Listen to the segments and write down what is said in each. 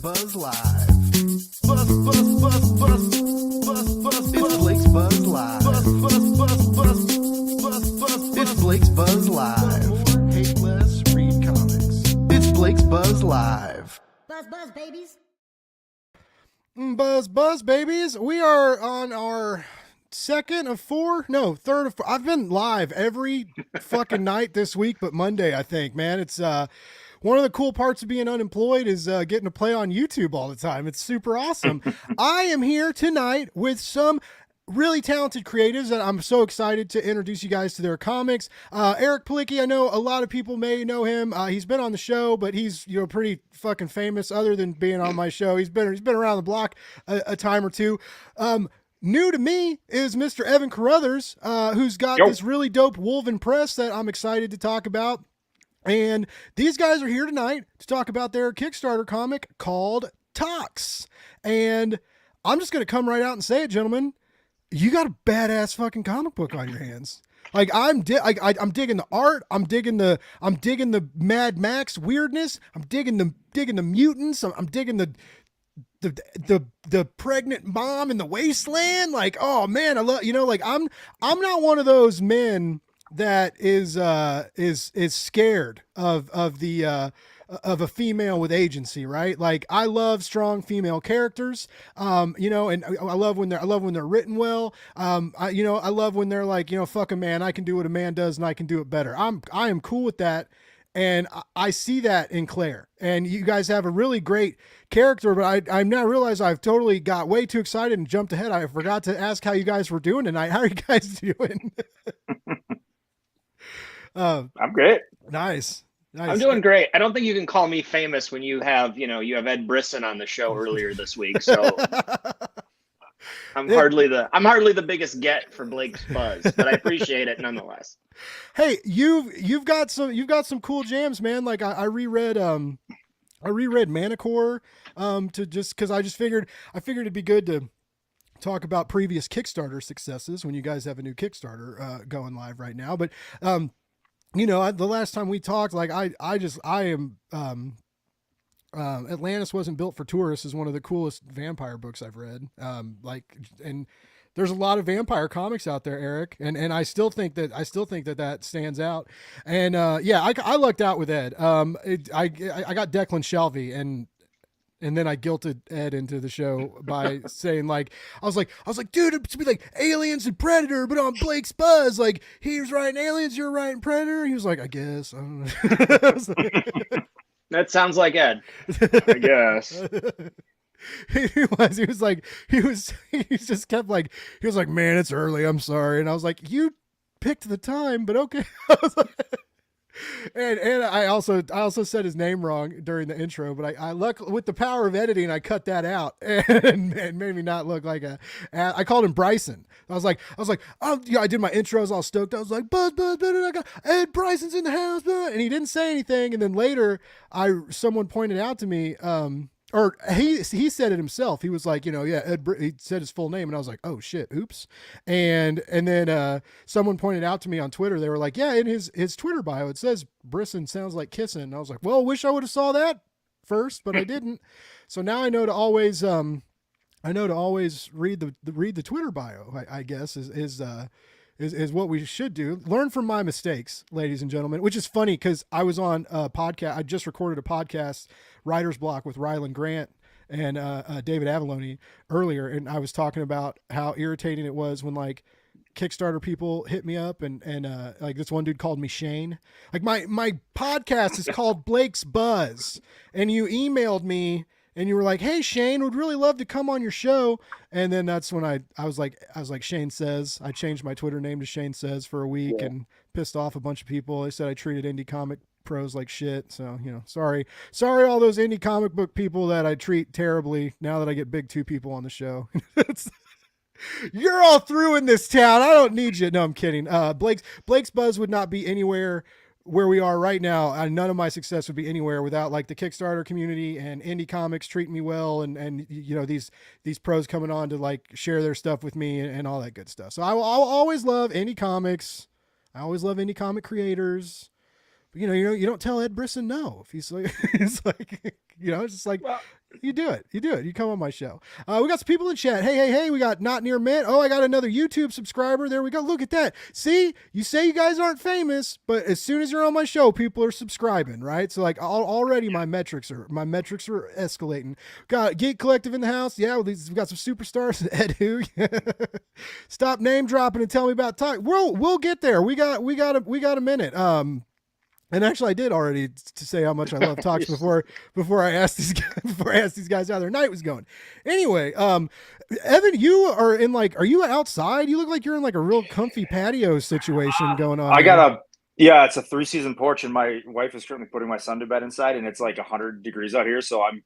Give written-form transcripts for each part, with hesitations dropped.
Buzz Live. Buzz, buzz, buzz, buzz, buzz, buzz. It's Blake's Buzz Live. Buzz, buzz, buzz, buzz, buzz, buzz. It's Blake's Buzz Live. More, hate less, read comics. It's Blake's Buzz Live. Buzz, buzz, babies. Buzz, buzz, babies. We are on our third of four. I've been live every fucking night this week, but Monday, I think, man. It's one of the cool parts of being unemployed is getting to play on YouTube all the time. It's super awesome. I am here tonight with some really talented creatives that I'm so excited to introduce you guys to their comics. Eric Palicki, I know a lot of people may know him. He's been on the show, but he's, pretty fucking famous other than being on my show. He's been around the block a time or two. New to me is Mr. Evan Carothers, who's got this really dope Woven Press that I'm excited to talk about. And these guys are here tonight to talk about their Kickstarter comic called TOXX. And I'm just going to come right out and say it, gentlemen. You got a badass fucking comic book on your hands. Like I'm digging the art. I'm digging the Mad Max weirdness. I'm digging the mutants. I'm digging the pregnant mom in the wasteland. Like, oh man, I love, I'm not one of those men that is scared of a female with agency, right? Like I love strong female characters, and I love when they're written well. I love when they're like, fuck a man, I can do what a man does and I can do it better. I am cool with that. And I see that in Claire, and you guys have a really great character, but I now realize I've totally got way too excited and jumped ahead. I forgot to ask how you guys were doing tonight. How are you guys doing? I'm great. Nice. I'm doing great. I don't think you can call me famous when you have Ed Brisson on the show earlier this week. So I'm hardly the biggest get for Blake's Buzz, but I appreciate it nonetheless. Hey, you've got some cool jams, man. Like I reread Manicore to just because I figured it'd be good to talk about previous Kickstarter successes when you guys have a new Kickstarter going live right now. But the last time we talked, like Atlantis Wasn't Built for Tourists is one of the coolest vampire books I've read. And there's a lot of vampire comics out there, Eric, and I still think that stands out. And I lucked out with Ed. I got Declan Shelby, and then I guilted Ed into the show by saying I was like, dude, it should be like Aliens and Predator, but on Blake's Buzz. Like he was writing Aliens, you're writing Predator. He was like, I guess. I don't know. That sounds like Ed. I guess. He just kept like, he was like, man, it's early. I'm sorry. And I was like, you picked the time, but okay. I was like, and I also said his name wrong during the intro, but I luck with the power of editing, I cut that out and made me not look like I called him Bryson. I was like, oh yeah, I did my intros all stoked. I was like, buzz, I got Ed Bryson's in the house, and he didn't say anything. And then later someone pointed out to me, or he said it himself. He was like, he said his full name, and I was like, oh shit, oops. And then someone pointed out to me on Twitter. They were like, yeah, in his Twitter bio it says Brisson sounds like kissing. And I was like, well, wish I would have saw that first, but I didn't. So now I know to always read the Twitter bio. I guess is what we should do. Learn from my mistakes, ladies and gentlemen, which is funny because I was on a podcast. I just recorded a podcast, Writer's Block, with Rylan Grant and David Avalone earlier. And I was talking about how irritating it was when like Kickstarter people hit me up and like this one dude called me Shane. Like my podcast is called Blake's Buzz, and you emailed me and you were like, hey Shane, would really love to come on your show. And then that's when I was like Shane Says. I changed my Twitter name to Shane Says for a week and pissed off a bunch of people. They said I treated indie comic pros like shit. So, sorry all those indie comic book people that I treat terribly now that I get big two people on the show. You're all through in this town. I don't need you. No, I'm kidding. Blake's Buzz would not be anywhere where we are right now. None of my success would be anywhere without like the Kickstarter community and indie comics treating me well. And these pros coming on to like share their stuff with me and all that good stuff. So I'll always love indie comics. I always love indie comic creators. But, you don't tell Ed Brisson no. If he's like, it's like, it's just like, well, You do it. You come on my show. We got some people in chat. Hey. We got Not Near Mint. Oh, I got another YouTube subscriber. There we go. Look at that. See, you say you guys aren't famous, but as soon as you're on my show, people are subscribing, right? So like already my metrics are escalating. Got Geek Collective in the house. Yeah, we've got some superstars. Ed Who. Stop name dropping and tell me about TOXX. We'll get there. We got a minute. And actually, I did already to say how much I love TOXX before I asked these guys how their night was going. Anyway, Evan, you are are you outside? You look like you're in like a real comfy patio situation going on. It's a 3-season porch, and my wife is currently putting my son to bed inside, and it's like 100 degrees out here, so I'm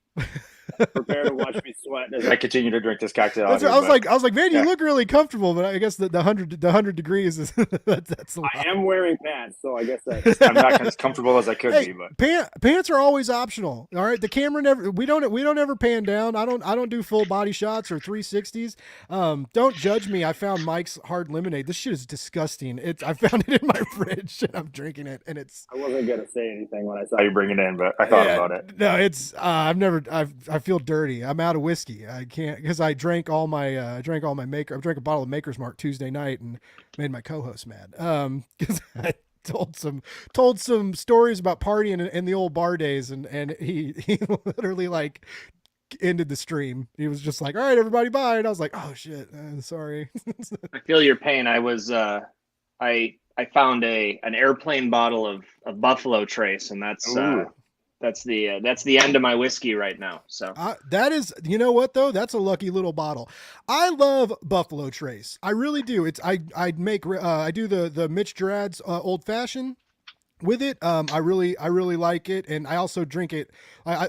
prepare to watch me sweat as I continue to drink this cocktail. I was like, man, you look really comfortable, but I guess the 100 degrees is that's a lot. I am wearing pants, so I guess I'm not as comfortable as I could be. But pants are always optional. All right, the camera we don't ever pan down. I don't do full body shots or 360s. Don't judge me. I found Mike's hard lemonade. This shit is disgusting. I found it in my fridge and I'm drinking it, and it's. I wasn't gonna say anything when I saw you bring it in, but I thought about it. No, it's I feel dirty. I'm out of whiskey. I can't because I drank all my I drank a bottle of Maker's Mark Tuesday night and made my co-host mad. Because I told some stories about partying in the old bar days, and he literally like ended the stream. He was just like, "All right, everybody, bye." And I was like, "Oh shit, sorry." I feel your pain. I was I found an airplane bottle of Buffalo Trace, and that's the end of my whiskey right now. So that is, you know what though? That's a lucky little bottle. I love Buffalo Trace. I really do. I do the Mitch Gerard's old fashioned with it. I really like it. And I also drink it. I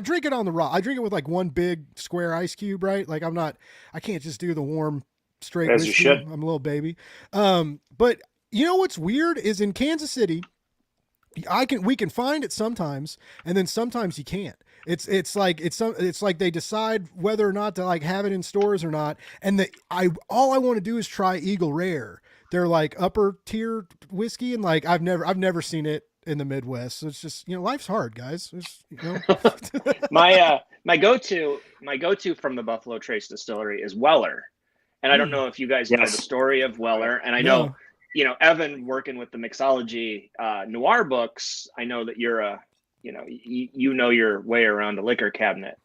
drink it on the raw. I drink it with like one big square ice cube, right? Like I can't just do the warm straight as whiskey. You should. I'm a little baby. But you know what's weird is in Kansas City, we can find it sometimes, and then sometimes you can't. It's like they decide whether or not to like have it in stores or not. And all I want to do is try Eagle Rare. They're like upper tier whiskey, and like I've never seen it in the Midwest. So it's just, life's hard, guys. My go-to from the Buffalo Trace Distillery is Weller. And I don't know if you guys know the story of Weller, and I know Evan working with the mixology noir books. I know that you're you know your way around a liquor cabinet.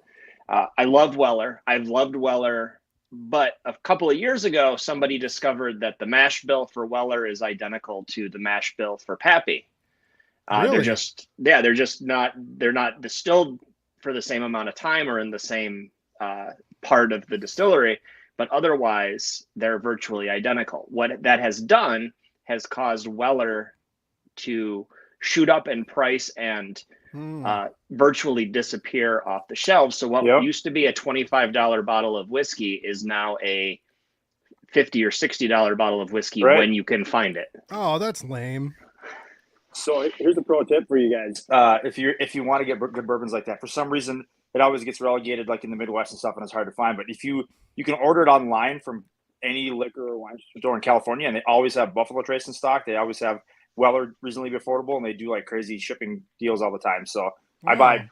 I love Weller. I've loved Weller, but a couple of years ago, somebody discovered that the mash bill for Weller is identical to the mash bill for Pappy. Really? They're not distilled for the same amount of time or in the same part of the distillery, but otherwise they're virtually identical. What that has done has caused Weller to shoot up in price and virtually disappear off the shelves. So what used to be a $25 bottle of whiskey is now a $50 or $60 bottle of whiskey when you can find it. Oh, that's lame. So here's a pro tip for you guys. If you want to get good bourbons like that, for some reason it always gets relegated like in the Midwest and stuff, and it's hard to find. But if you can order it online from any liquor or wine store in California, and they always have Buffalo Trace in stock. They always have Weller reasonably affordable, and they do like crazy shipping deals all the time. So I buy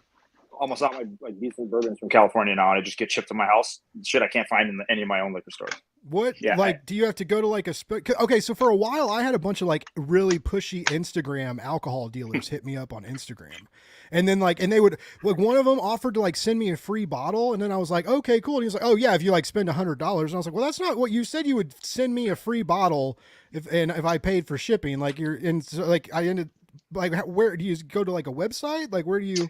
almost all my like decent bourbons from California now, and I just get shipped to my house. Shit I can't find in any of my own liquor stores. What? Yeah, do you have to go to like okay, so for a while I had a bunch of like really pushy Instagram alcohol dealers hit me up on Instagram. And then and they would one of them offered to like send me a free bottle, and then I was like, okay, cool. And he was like, oh yeah, if you like spend $100. And I was like, well, that's not what you said. You would send me a free bottle if I paid for shipping. Like I ended where do you go to like a website? Like where do you?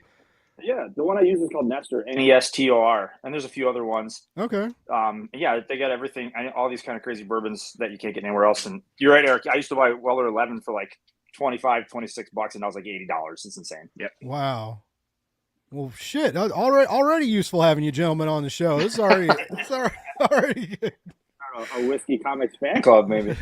Yeah, the one I use is called Nestor, Nestor, and there's a few other ones. Okay. They got everything, all these kind of crazy bourbons that you can't get anywhere else. And you're right, Eric. I used to buy Weller 11 for like $25, $26, and I was like $80. It's insane. Yep. Wow. Well, shit. Already useful having you gentlemen on the show. It's already good. A whiskey comics fan club, maybe.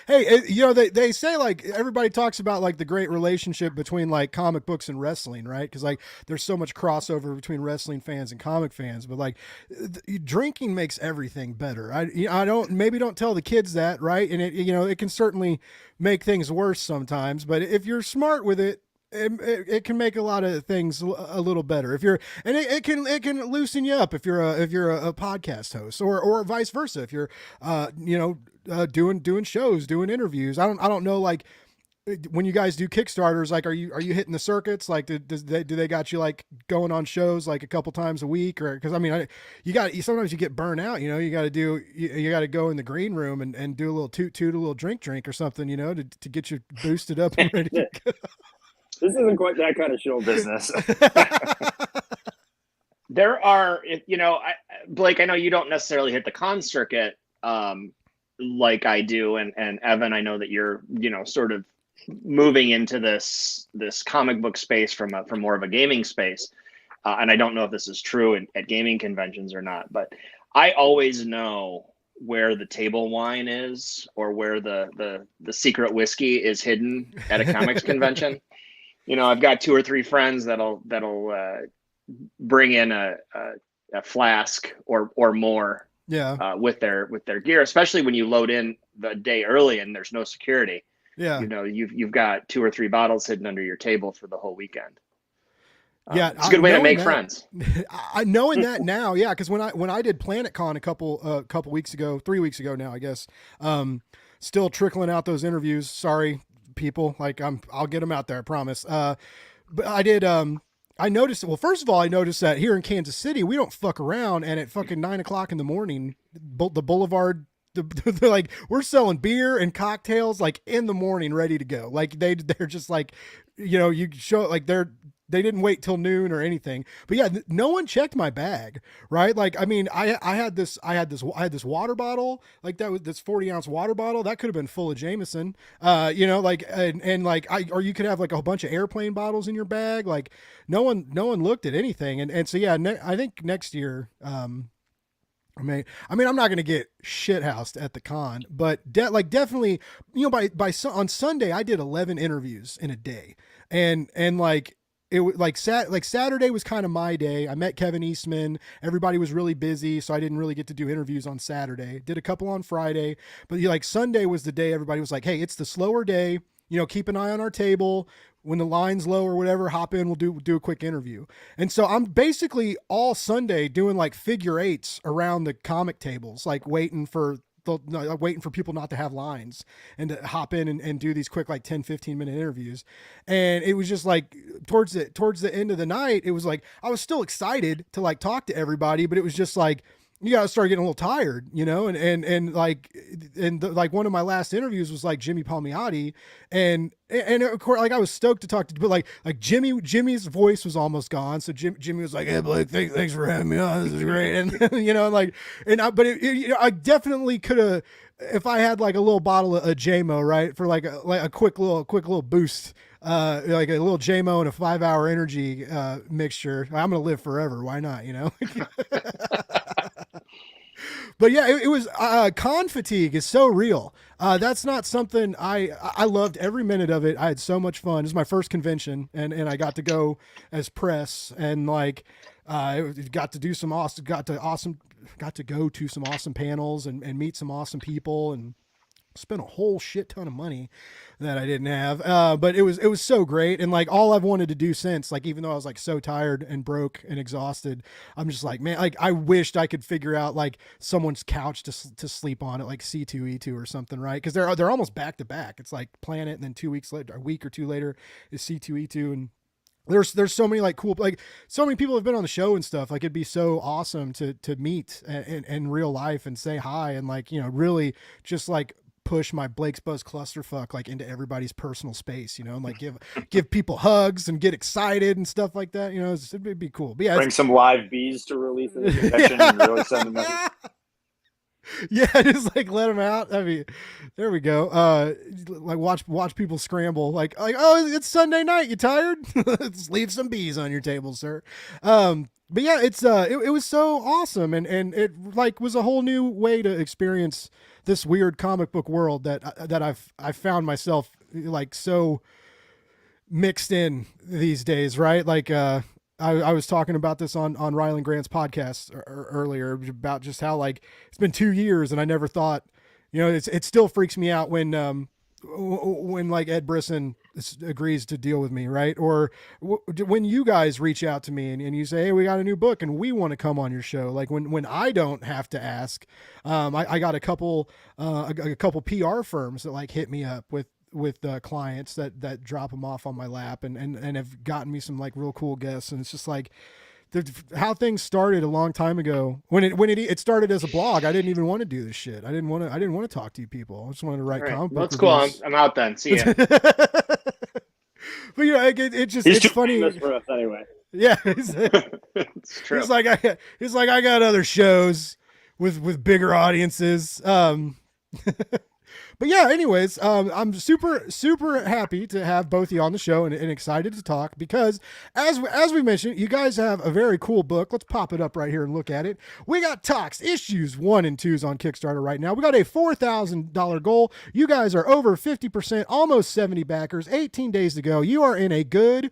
They say like everybody talks about like the great relationship between like comic books and wrestling, right? Because like there's so much crossover between wrestling fans and comic fans, but like drinking makes everything better. I don't tell the kids that, right? And it can certainly make things worse sometimes, but if you're smart with it, it can make a lot of things a little better if you're, and it can loosen you up if you're a podcast host, or vice versa if you're doing shows, doing interviews. I don't know, like, when you guys do Kickstarters, like, are you hitting the circuits? Like, do they got you like going on shows like a couple times a week? Or, because I mean, sometimes you get burnt out. You got to go in the green room and do a little toot, a little drink or something. To get you boosted up and ready to go. This isn't quite that kind of show business. There are, Blake, I know you don't necessarily hit the con circuit like I do, and Evan, I know that you're sort of moving into this comic book space from more of a gaming space, and I don't know if this is true at gaming conventions or not, but I always know where the table wine is, or where the secret whiskey is hidden at a comics convention. I've got 2 or 3 friends that'll bring in a flask or more, with their gear, especially when you load in the day early and there's no security. Yeah. You've got 2 or 3 bottles hidden under your table for the whole weekend. Yeah, it's a good way to make friends. I knowing that now, yeah, because when I did PlanetCon a couple weeks ago, 3 weeks ago now, I guess, still trickling out those interviews. Sorry, people, like I'll get them out there, I promise. But I did. I noticed. Well, first of all, I noticed that here in Kansas City, we don't fuck around, and at fucking 9 o'clock in the morning, the Boulevard. They're like, we're selling beer and cocktails like in the morning, ready to go. Like they're just like, you show like they didn't wait till noon or anything. But yeah, no one checked my bag, right? Like, I mean, I had this water bottle, like this 40-ounce water bottle that could have been full of Jameson, like, and like or you could have like a bunch of airplane bottles in your bag. Like no one looked at anything. And so, yeah, I think next year, I mean, I'm not going to get shithoused at the con, but definitely, on Sunday, I did 11 interviews in a day, and like, it was like Saturday was kind of my day. I met Kevin Eastman. Everybody was really busy, so I didn't really get to do interviews on Saturday. Did a couple on Friday, but like Sunday was the day everybody was like, hey, it's the slower day. Keep an eye on our table. When the line's low or whatever, hop in, we'll do a quick interview. And so I'm basically all Sunday doing like figure 8s around the comic tables, like waiting for people not to have lines and to hop in and do these quick, like 10-15 minute interviews. And it was just like towards the end of the night, it was like, I was still excited to like talk to everybody, but it was just like, you got to start getting a little tired, and like one of my last interviews was like Jimmy Palmiotti, and of course, like I was stoked to talk to, but like Jimmy's voice was almost gone. So Jimmy was like, hey Blake, thanks for having me on. This is great. And I definitely could have, if I had like a little bottle of JMO, right, for like a quick little boost, like a little JMO and a 5-hour energy mixture. I'm gonna live forever. Why not? But yeah, it was con fatigue is so real. That's not something I loved every minute of it. I had so much fun. It was my first convention, and I got to go as press, and like got to go to some awesome panels and meet some awesome people, and spent a whole shit ton of money that I didn't have. But it was so great. And like all I've wanted to do since, like, even though I was like so tired and broke and exhausted, I'm just like, man, like I wished I could figure out like someone's couch to sleep on at like C2E2 or something. Right. Cause they're almost back to back. It's like Planet. And then 2 weeks later, a week or two later is C2E2. And there's so many like cool, like so many people have been on the show and stuff. Like it'd be so awesome to meet in real life and say hi. And like, really just like push my Blake's Buzz clusterfuck like into everybody's personal space, and like give people hugs and get excited and stuff like that. It'd be cool. But yeah, bring some live bees to release in the convention and really send them out. Yeah, just like let them out. I mean, there we go. Like watch people scramble. Like, oh, it's Sunday night. You tired? Let's leave some bees on your table, sir. But yeah, it was so awesome, and it like was a whole new way to experience this weird comic book world that I've found myself like so mixed in these days, right? Like I was talking about this on Ryland Grant's podcast earlier about just how like it's been 2 years and I never thought, it still freaks me out when when like Ed Brisson agrees to deal with me, right? Or when you guys reach out to me and you say, hey, we got a new book and we want to come on your show. Like when I don't have to ask, I got a couple PR firms that like hit me up with clients that drop them off on my lap and have gotten me some like real cool guests. And it's just like, how things started a long time ago when it started as a blog. I didn't even want to do this shit. I didn't want to talk to you people. I just wanted to write comic book cool. reviews. I'm out then. See ya. But you know, it's funny for us anyway. Yeah, it's true. He's like I got other shows with bigger audiences. But yeah, anyways, I'm super happy to have both of you on the show and excited to talk because as we mentioned, you guys have a very cool book. Let's pop it up right here and look at it. We got TOXX issues 1 and 2s on Kickstarter right now. We got a $4,000 goal. You guys are over 50%, almost 70 backers, 18 days to go. You are in a good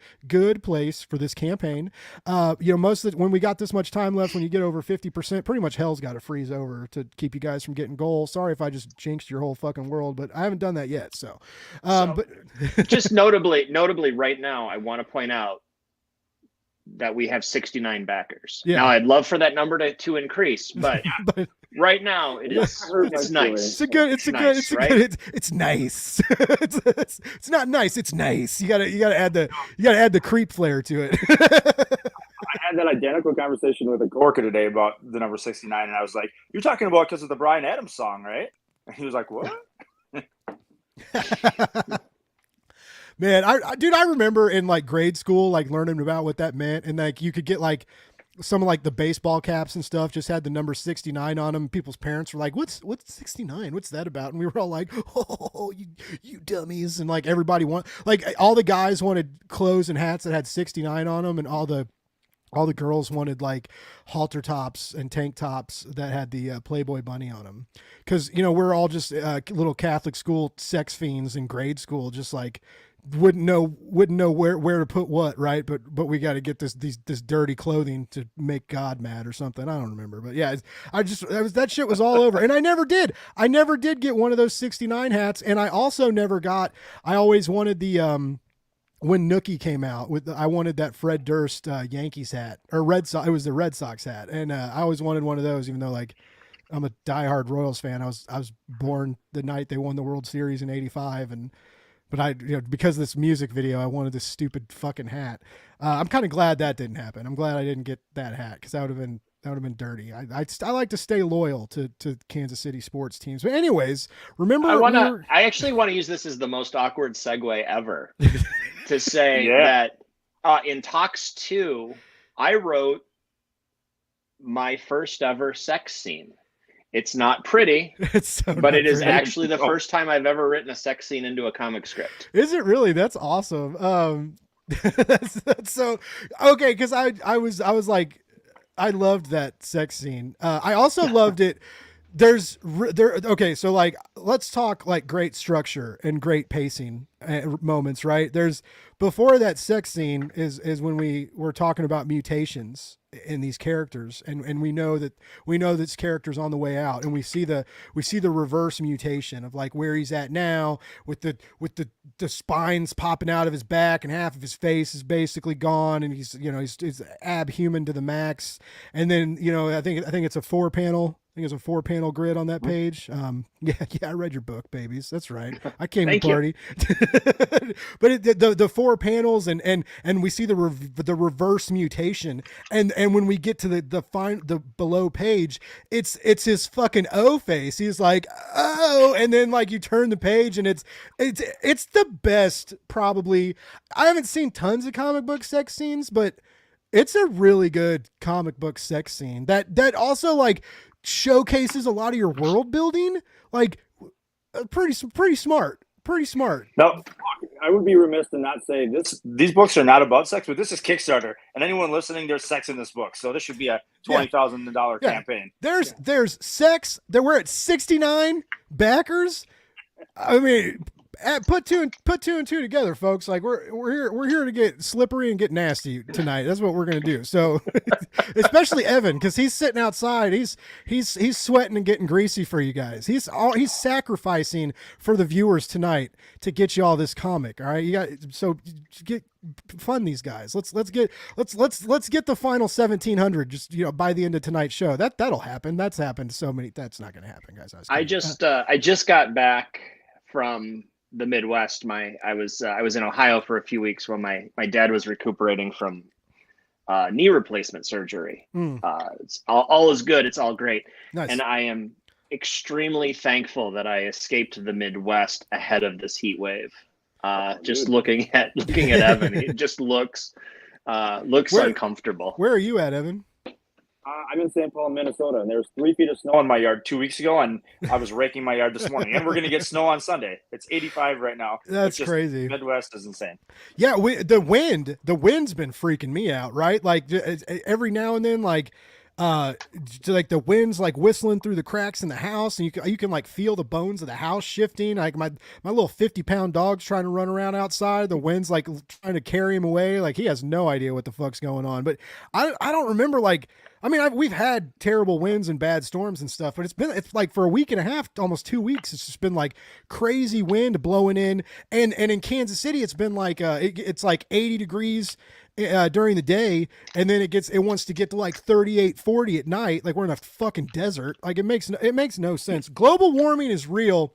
place for this campaign. Most of when we got this much time left, when you get over 50%, pretty much hell's got to freeze over to keep you guys from getting goals. Sorry if I just jinxed your whole fucking world, but I haven't done that yet. So, but just notably right now, I want to point out that we have 69 backers. Yeah. Now I'd love for that number to increase, but right now it's nice. It's nice. It's not nice. It's nice. You gotta add the creep flair to it. I had that identical conversation with a coworker today about the number 69, and I was like, "You're talking about because of the Bryan Adams song, right?" And he was like, "What?" Man, I remember in like grade school, like learning about what that meant, and like you could get like some of like the baseball caps and stuff just had the number 69 on them. People's parents were like, what's 69? What's that about? And we were all like, oh, you dummies. And like everybody all the guys wanted clothes and hats that had 69 on them, and all the girls wanted like halter tops and tank tops that had the Playboy bunny on them. Cause we're all just little Catholic school sex fiends in grade school, just like wouldn't know where to put what, right? But we got to get this dirty clothing to make God mad or something. I don't remember, but yeah, that shit was all over, and I never did get one of those 69 hats, and I also never got. I always wanted the when Nookie came out I wanted that Fred Durst Yankees hat or Red Sox. It was the Red Sox hat, and I always wanted one of those, even though like I'm a diehard Royals fan. I was born the night they won the World Series in '85, but because of this music video, I wanted this stupid fucking hat. I'm kind of glad that didn't happen. I'm glad I didn't get that hat because that would have been dirty. I like to stay loyal to Kansas City sports teams. But anyways, remember I actually want to use this as the most awkward segue ever to say that in TOXX 2, I wrote my first ever sex scene. It's not pretty, but it is actually the first time I've ever written a sex scene into a comic script. Is it really? That's awesome. That's so okay. Cause I was like, I loved that sex scene. I also loved it. Okay. So like, let's talk like great structure and great pacing moments, right? Before that sex scene is when we were talking about mutations in these characters, and we know this character's on the way out, and we see the reverse mutation of like where he's at now with the spines popping out of his back and half of his face is basically gone, and he's abhuman to the max. And then I think it's a 4-panel. I think it's a 4-panel grid on that page. Yeah, I read your book, babies. That's right. I came to party. But the 4 panels and we see the reverse mutation, and when we get to the below page, it's his fucking O face. He's like, oh, and then like you turn the page and it's the best probably. I haven't seen tons of comic book sex scenes, but it's a really good comic book sex scene that also like showcases a lot of your world building, like pretty smart. No, I would be remiss to not say these books are not about sex, but this is Kickstarter, and anyone listening, there's sex in this book, so this should be a $20,000 campaign. There's sex. We're at 69 backers. I mean, put two and two together, folks. Like we're here to get slippery and get nasty tonight. That's what we're gonna do. So, especially Evan, because he's sitting outside. He's sweating and getting greasy for you guys. He's sacrificing for the viewers tonight to get you all this comic. All right, you got fund these guys. Let's get the final 1,700 just by the end of tonight's show. That'll happen. That's happened so many. That's not gonna happen, guys. I just got back from the Midwest. I was in Ohio for a few weeks while my dad was recuperating from knee replacement surgery. It's all is good. It's all great. Nice. And I am extremely thankful that I escaped the Midwest ahead of this heat wave. Just looking at Evan, it just looks uncomfortable. Where are you at, Evan? I'm in St. Paul, Minnesota, and there was 3 feet of snow in my yard 2 weeks ago, and I was raking my yard this morning. And we're going to get snow on Sunday. It's 85 right now. That's crazy. Midwest is insane. Yeah, the wind's been freaking me out, right? Like every now and then, like the wind's like whistling through the cracks in the house, and you can like feel the bones of the house shifting. Like my little 50-pound dog's trying to run around outside. The wind's like trying to carry him away. Like he has no idea what the fuck's going on. But I don't remember we've had terrible winds and bad storms and stuff, but it's like for a week and a half, almost 2 weeks, it's just been like crazy wind blowing in. And in Kansas City, it's been like, it's like 80 degrees during the day. And then it wants to get to like 38, 40 at night. Like we're in a fucking desert. Like it makes no sense. Global warming is real.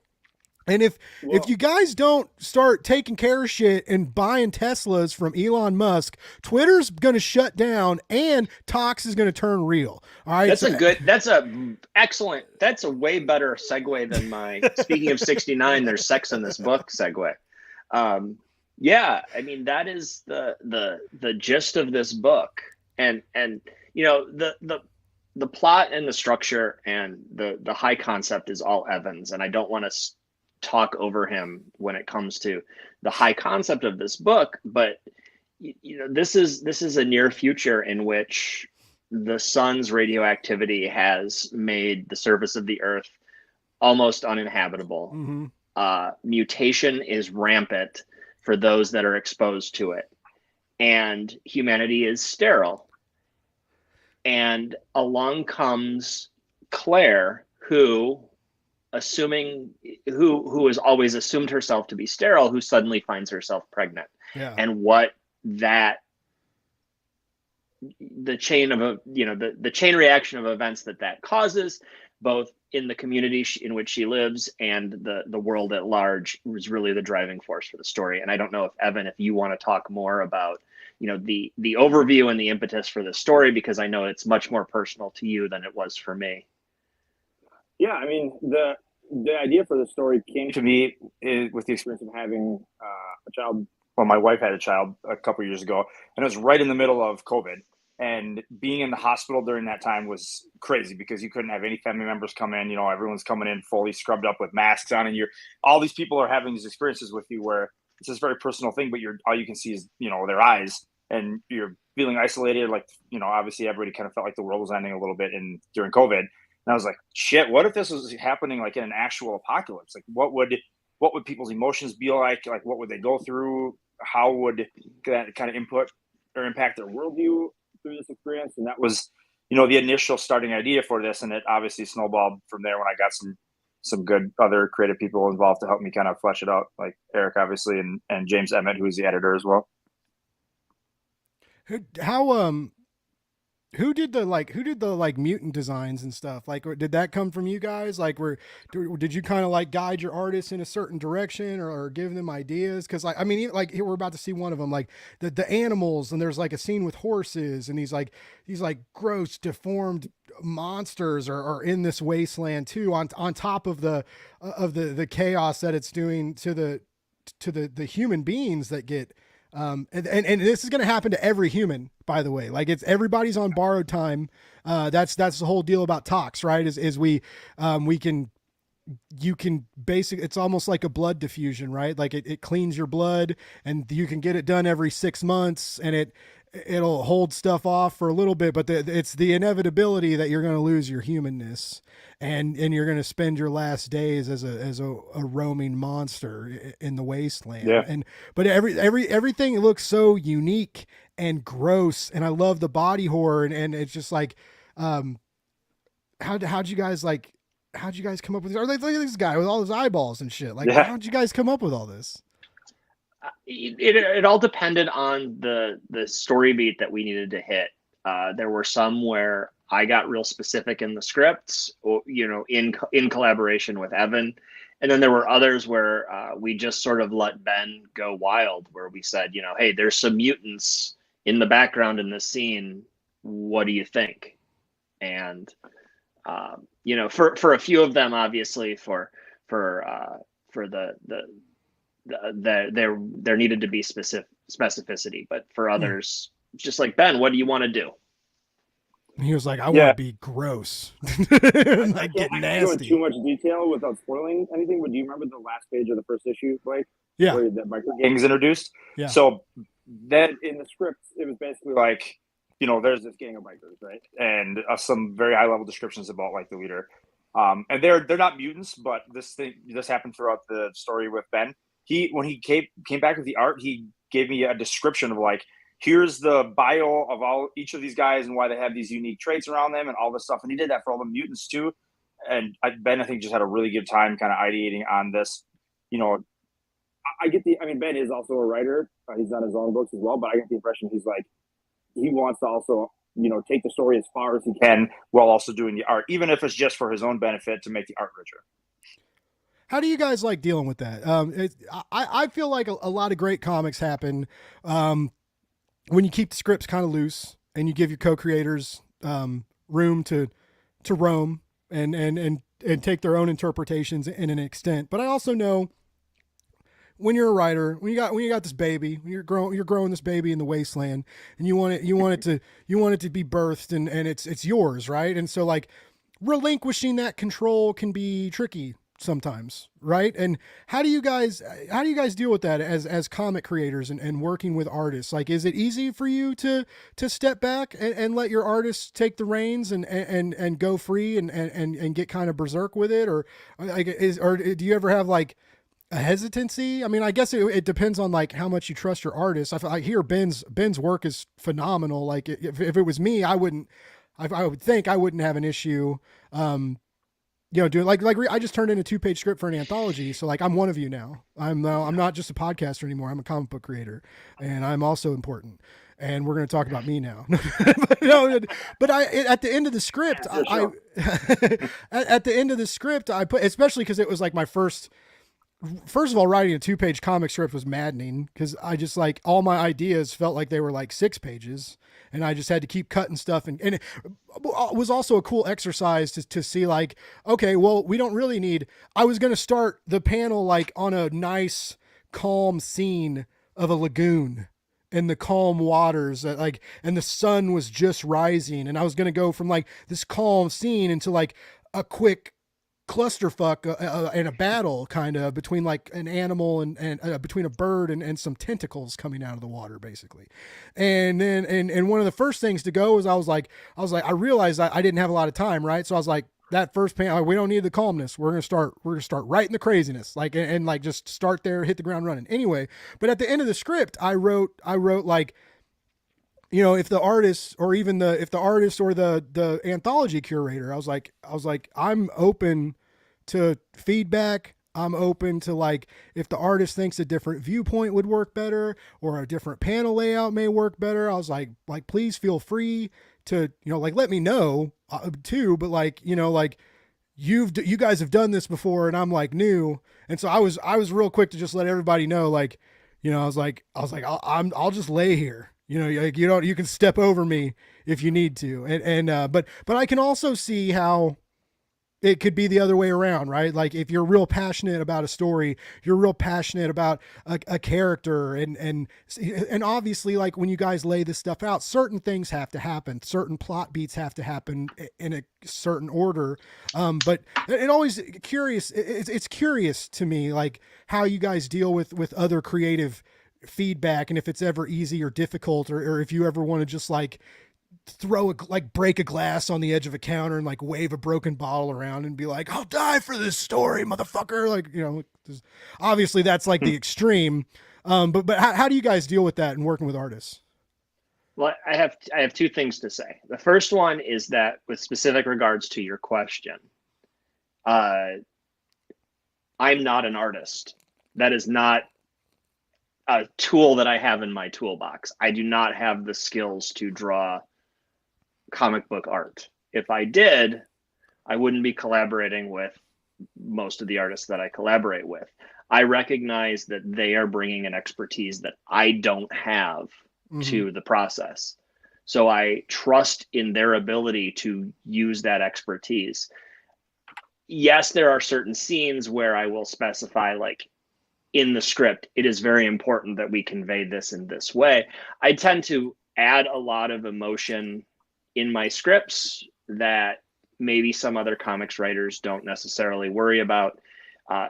And if you guys don't start taking care of shit and buying Teslas from Elon Musk, Twitter's going to shut down and TOXX is going to turn real. All right. That's a way better segue than my, speaking of 69, there's sex in this book segue. Yeah. I mean, that is the gist of this book. And the plot and the structure and the high concept is all Evans. And I don't want to talk over him when it comes to the high concept of this book, but this is a near future in which the sun's radioactivity has made the surface of the earth almost uninhabitable. Mm-hmm. Mutation is rampant for those that are exposed to it, and humanity is sterile. And along comes Claire, who has always assumed herself to be sterile, who suddenly finds herself pregnant. Yeah. And what the chain reaction of events that causes, both in the community in which she lives and the world at large, was really the driving force for the story. And I don't know if Evan, if you want to talk more about the overview and the impetus for the story, because I know it's much more personal to you than it was for me. Yeah, I mean, the idea for the story came to me with the experience of having a child. Well, my wife had a child a couple of years ago, and it was right in the middle of COVID. And being in the hospital during that time was crazy because you couldn't have any family members come in. Everyone's coming in fully scrubbed up with masks on, and all these people are having these experiences with you where it's this very personal thing, but all you can see is their eyes, and you're feeling isolated. Like obviously everybody kind of felt like the world was ending a little bit during COVID. And I was like, shit, what if this was happening like in an actual apocalypse? Like what would people's emotions be like? Like what would they go through? How would that kind of input or impact their worldview through this experience? And that was, the initial starting idea for this. And it obviously snowballed from there when I got some good other creative people involved to help me kind of flesh it out, like Eric, obviously, and James Emmett, who is the editor as well. Who did the mutant designs and stuff? Like, did that come from you guys? Like, did you kind of like guide your artists in a certain direction or give them ideas? Cause here we're about to see one of them, like the animals, and there's like a scene with horses, and these gross deformed monsters are in this wasteland too, on top of the chaos that it's doing to the human beings that get, and this is going to happen to every human, by the way. Like everybody's on borrowed time. That's the whole deal about TOXX, right? Is you can basically, it's almost like a blood diffusion, right? Like it cleans your blood, and you can get it done every 6 months, and it'll hold stuff off for a little bit, but it's the inevitability that you're going to lose your humanness, and you're going to spend your last days as a roaming monster in the wasteland. Yeah. But everything looks so unique and gross, and I love the body horror, and it's just like, how'd you guys come up with this? Or like, look at this guy with all his eyeballs and shit. Like, how'd you guys come up with all this? It all depended on the story beat that we needed to hit. There were some where I got real specific in the scripts, in collaboration with Evan. And then there were others where we just sort of let Ben go wild, where we said, hey, there's some mutants in the background in this scene. What do you think? And, for a few of them, obviously for there needed to be specificity, but for others, just like Ben, what do you want to do? And he was like, I want to be gross. Like, get nasty. I go into too much detail without spoiling anything, but do you remember the last page of the first issue, Blake? Yeah. Where the micro Gang's introduced. Yeah. So then in the script, it was basically like, there's this gang of bikers, right? And some very high level descriptions about like the leader. And they're not mutants, but this happened throughout the story with Ben. When he came back with the art, he gave me a description of like, here's the bio of each of these guys and why they have these unique traits around them and all this stuff. And he did that for all the mutants too. And Ben, I think, just had a really good time kind of ideating on this. I get Ben is also a writer. He's on his own books as well, but I get the impression he's like, he wants to also, take the story as far as he can while also doing the art, even if it's just for his own benefit to make the art richer. How do you guys like dealing with that? I feel like a lot of great comics happen when you keep the scripts kind of loose and you give your co-creators room to roam and take their own interpretations in an extent. But I also know when you're a writer, when you got this baby, you're growing this baby in the wasteland, and you want it to be birthed and it's yours, right? And so like relinquishing that control can be tricky sometimes, right? And how do you guys deal with that as comic creators and working with artists? Like, is it easy for you to step back and let your artists take the reins and go free and get kind of berserk with it, or do you ever have like a hesitancy? I mean, I guess it depends on like how much you trust your artist. I hear Ben's work is phenomenal. Like if it was me, I would think I wouldn't have an issue. Doing like I just turned in a 2-page script for an anthology. So like, I'm one of you now. I'm not just a podcaster anymore. I'm a comic book creator, and I'm also important. And we're going to talk about me now. but at the end of the script, at the end of the script, I put, especially because it was like my first of all, writing a 2-page comic script was maddening, because I just like all my ideas felt like they were like 6 pages, and I just had to keep cutting stuff. And it was also a cool exercise to see like, okay, well, we don't really need, I was going to start the panel like on a nice calm scene of a lagoon and the calm waters and the sun was just rising. And I was going to go from like this calm scene into like a quick clusterfuck and a battle kind of between like an animal and between a bird and some tentacles coming out of the water, basically. And then and one of the first things to go was I was like I realized I didn't have a lot of time, right? So I was like, that first panel, we don't need the calmness. We're gonna start right in the craziness, like and like just start there, hit the ground running. Anyway, but at the end of the script, I wrote like, if the artist or the anthology curator, I was like, I'm open to feedback. I'm open to like, if the artist thinks a different viewpoint would work better or a different panel layout may work better, I was like, please feel free to, like, let me know too. But like, you guys have done this before and I'm like new. And so I was real quick to just let everybody know, like, I was like, I'll just lay here. You can step over me if you need to. But I can also see how it could be the other way around, right? Like if you're real passionate about a story, you're real passionate about a character and obviously like when you guys lay this stuff out, certain things have to happen. Certain plot beats have to happen in a certain order. But it always curious. It's curious to me, like how you guys deal with other creative feedback and if it's ever easy or difficult, or if you ever want to just like break a glass on the edge of a counter and like wave a broken bottle around and be like, I'll die for this story, motherfucker. Like, you know, obviously that's like the extreme. But how do you guys deal with that and working with artists? Well, I have two things to say. The first one is that with specific regards to your question, I'm not an artist. That is not a tool that I have in my toolbox. I do not have the skills to draw comic book art. If I did, I wouldn't be collaborating with most of the artists that I collaborate with. I recognize that they are bringing an expertise that I don't have to the process. So I trust in their ability to use that expertise. Yes, there are certain scenes where I will specify, like in the script, it is very important that we convey this in this way. I tend to add a lot of emotion in my scripts that maybe some other comics writers don't necessarily worry about.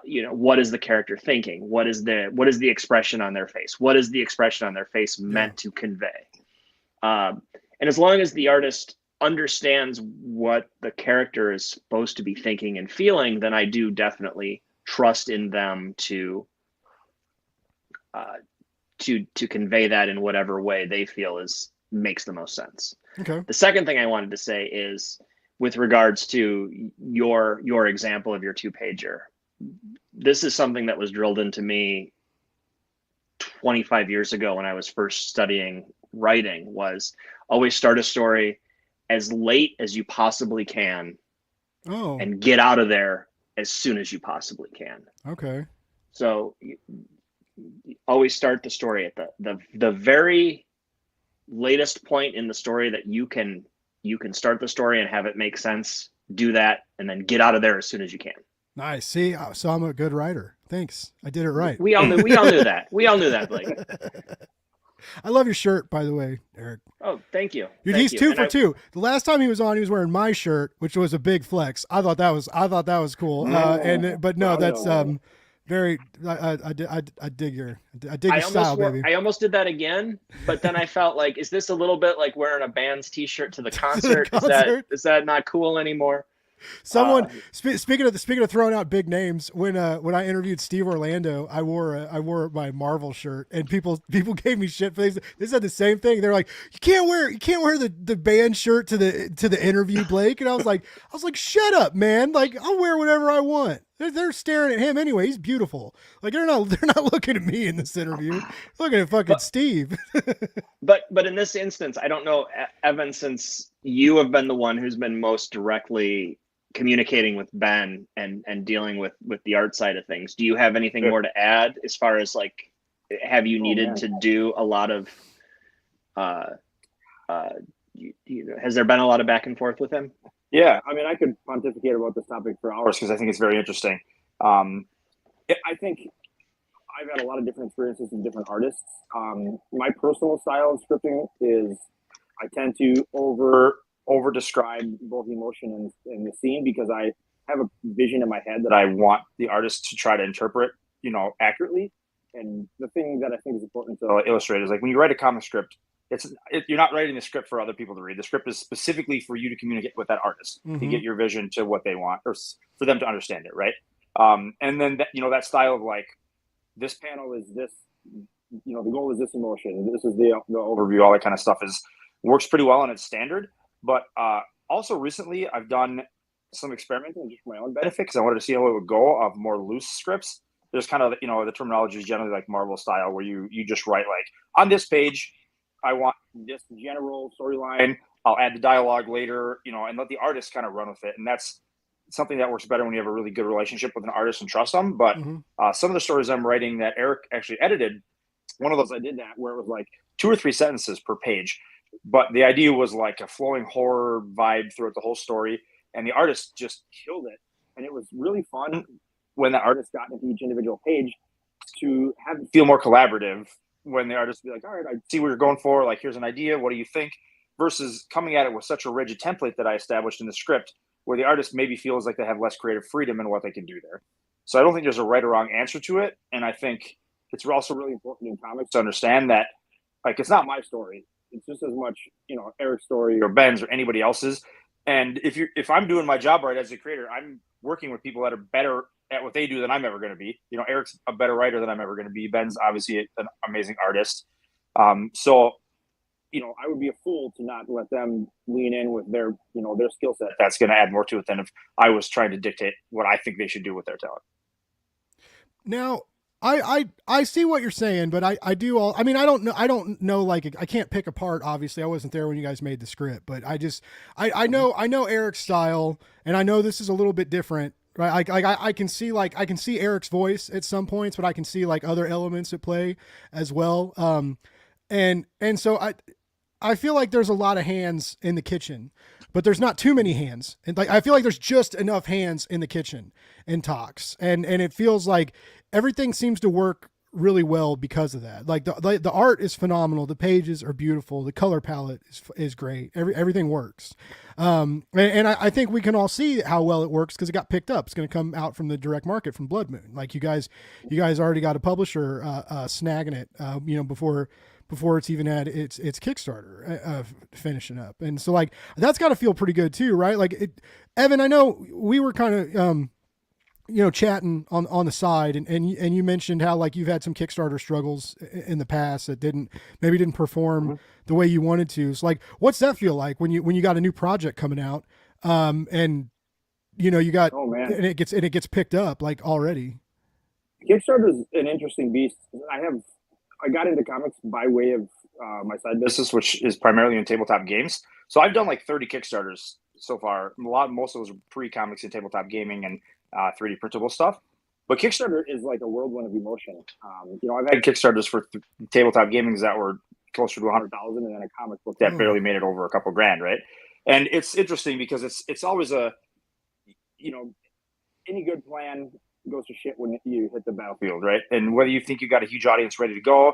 You know, what is the character thinking? What is the expression on their face? What is the expression on their face meant to convey? And as long as the artist understands what the character is supposed to be thinking and feeling, then I do definitely trust in them to convey that in whatever way they feel makes the most sense. Okay. The second thing I wanted to say is with regards to your example of your 2-pager. This is something that was drilled into me 25 years ago when I was first studying writing, was always start a story as late as you possibly can and get out of there as soon as you possibly can. Okay. So you always start the story at the very latest point in the story that you can start the story and have it make sense. Do that and then get out of there as soon as you can. Nice. See, so I'm a good writer. Thanks. I did it right. We all knew that. We all knew that, Blake. I love your shirt, by the way, Eric. Oh, thank you. He's 2 for 2. The last time he was on, he was wearing my shirt, which was a big flex. I thought that was cool. But no, that's very. I dig your style, baby. I almost did that again, but then I felt like, is this a little bit like wearing a band's T-shirt to the concert? Is that not cool anymore? Someone speaking of throwing out big names, when I interviewed Steve Orlando, I wore my Marvel shirt, and people gave me shit for this. They said the same thing. They're like, you can't wear the band shirt to the interview, Blake. And I was like, shut up, man. Like, I'll wear whatever I want. They're staring at him anyway. He's beautiful. Like, they're not looking at me in this interview. They're looking at fucking Steve. but in this instance, I don't know, Evan, since you have been the one who's been most directly communicating with Ben and dealing with the art side of things, do you have anything more to add as far as like, have you needed to do a lot of has there been a lot of back and forth with him? Yeah, I mean, I could pontificate about this topic for hours because I think it's very interesting. I think I've had a lot of different experiences with different artists. My personal style of scripting is I tend to over describe both emotion and the scene, because I have a vision in my head that I want the artist to try to interpret, accurately. And the thing that I think is important to illustrate is, like, when you write a comic script, you're not writing the script for other people to read. The script is specifically for you to communicate with that artist, to get your vision to what they want, or for them to understand it, right? And then that style of, like, this panel is this, the goal is this emotion, this is the overview, all that kind of stuff works pretty well, and it's standard. But also recently, I've done some experimenting just for my own benefit, because I wanted to see how it would go of more loose scripts. There's kind of, the terminology is generally like Marvel style, where you just write, like, on this page, I want this general storyline. I'll add the dialogue later, and let the artist kind of run with it. And that's something that works better when you have a really good relationship with an artist and trust them. But some of the stories I'm writing that Eric actually edited, one of those I did that where it was like 2 or 3 sentences per page. But the idea was like a flowing horror vibe throughout the whole story. And the artist just killed it. And it was really fun when the artist got into each individual page to have it feel more collaborative, when the artist would be like, all right, I see what you're going for. Like, here's an idea. What do you think? Versus coming at it with such a rigid template that I established in the script, where the artist maybe feels like they have less creative freedom in what they can do there. So I don't think there's a right or wrong answer to it. And I think it's also really important in comics to understand that, like, it's not my story. It's just as much, Eric's story or Ben's or anybody else's. And if I'm doing my job right as a creator, I'm working with people that are better at what they do than I'm ever going to be. Eric's a better writer than I'm ever going to be. Ben's obviously an amazing artist. So, I would be a fool to not let them lean in with their skill set. That's going to add more to it than if I was trying to dictate what I think they should do with their talent. Now, I see what you're saying, but I don't know, like, I can't pick apart, obviously. I wasn't there when you guys made the script, but I know Eric's style, and I know this is a little bit different, right? I can see Eric's voice at some points, but I can see like other elements at play as well. And so I feel like there's a lot of hands in the kitchen, but there's not too many hands. And like, I feel like there's just enough hands in the kitchen in TOXX. And it feels like everything seems to work really well because of that. Like the art is phenomenal. The pages are beautiful. The color palette is great. Everything works. And I think we can all see how well it works because it got picked up. It's going to come out from the direct market from Blood Moon. Like you guys already got a publisher snagging it, before it's even had its Kickstarter finishing up. And so like, that's got to feel pretty good too, right? Like Evan, I know we were kind of, chatting on the side and you mentioned how like you've had some Kickstarter struggles in the past that didn't perform the way you wanted to. So like, what's that feel like when you got a new project coming out, and you got, and it gets picked up like already? Kickstarter is an interesting beast. I got into comics by way of my side business, which is primarily in tabletop games. So I've done like 30 Kickstarters so far. Most of those are pre-comics and tabletop gaming and 3D printable stuff. But Kickstarter is like a whirlwind of emotion. I've had Kickstarters for tabletop gamings that were closer to 100,000, and then a comic book that barely made it over a couple grand, right? And it's interesting because it's always any good plan goes to shit when you hit the battlefield, right? And whether you think you got a huge audience ready to go,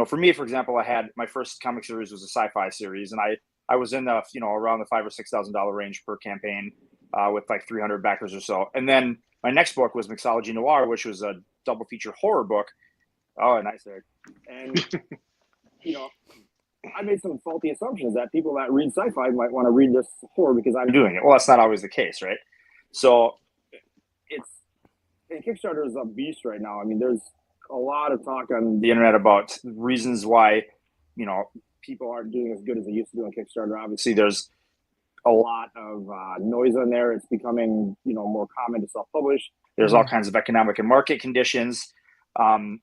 for me, for example, I had my first comic series was a sci-fi series, and I was in the around the $5,000 or $6,000 range per campaign with like 300 backers or so. And then my next book was Mixology Noir, which was a double feature horror book. Oh, nice, Eric. And I made some faulty assumptions that people that read sci-fi might want to read this horror because I'm doing it. Well, that's not always the case, right? So Kickstarter is a beast right now. I mean, there's a lot of talk on the internet about reasons why, people aren't doing as good as they used to do on Kickstarter. Obviously, there's a lot of noise on there. It's becoming, more common to self-publish. There's all kinds of economic and market conditions. I'm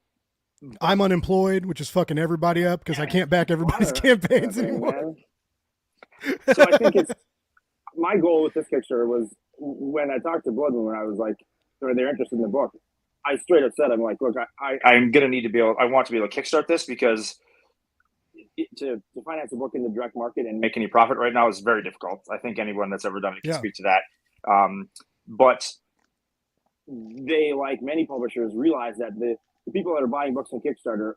unemployed, which is fucking everybody up because I can't back everybody's campaigns anymore. So I think my goal with this Kickstarter was when I talked to Blood Moon, I was like, they're interested in the book. I straight up said, I'm like, look, I'm going to need to I want to be able to kickstart this because to finance a book in the direct market and make any profit right now is very difficult. I think anyone that's ever done it can speak to that. But they, like many publishers, realize that the people that are buying books on Kickstarter,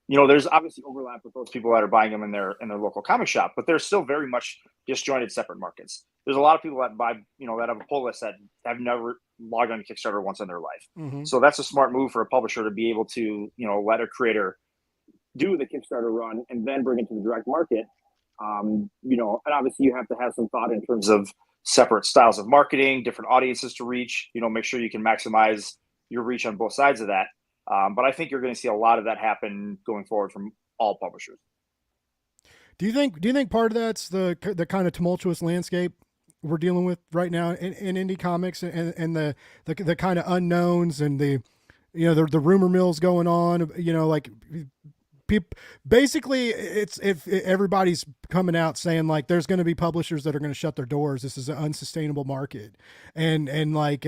there's obviously overlap with those people that are buying them in their local comic shop, but they're still very much disjointed separate markets. There's a lot of people that buy, that have a pull list that have never logged on to Kickstarter once in their life. Mm-hmm. So that's a smart move for a publisher to be able to, let a creator do the Kickstarter run and then bring it to the direct market. And obviously you have to have some thought in terms of separate styles of marketing, different audiences to reach, make sure you can maximize your reach on both sides of that. But I think you're going to see a lot of that happen going forward from all publishers. Do you think part of that's the kind of tumultuous landscape we're dealing with right now in indie comics and the kind of unknowns and the rumor mills going on, like people, basically it's if everybody's coming out saying like there's going to be publishers that are going to shut their doors. This is an unsustainable market. And like,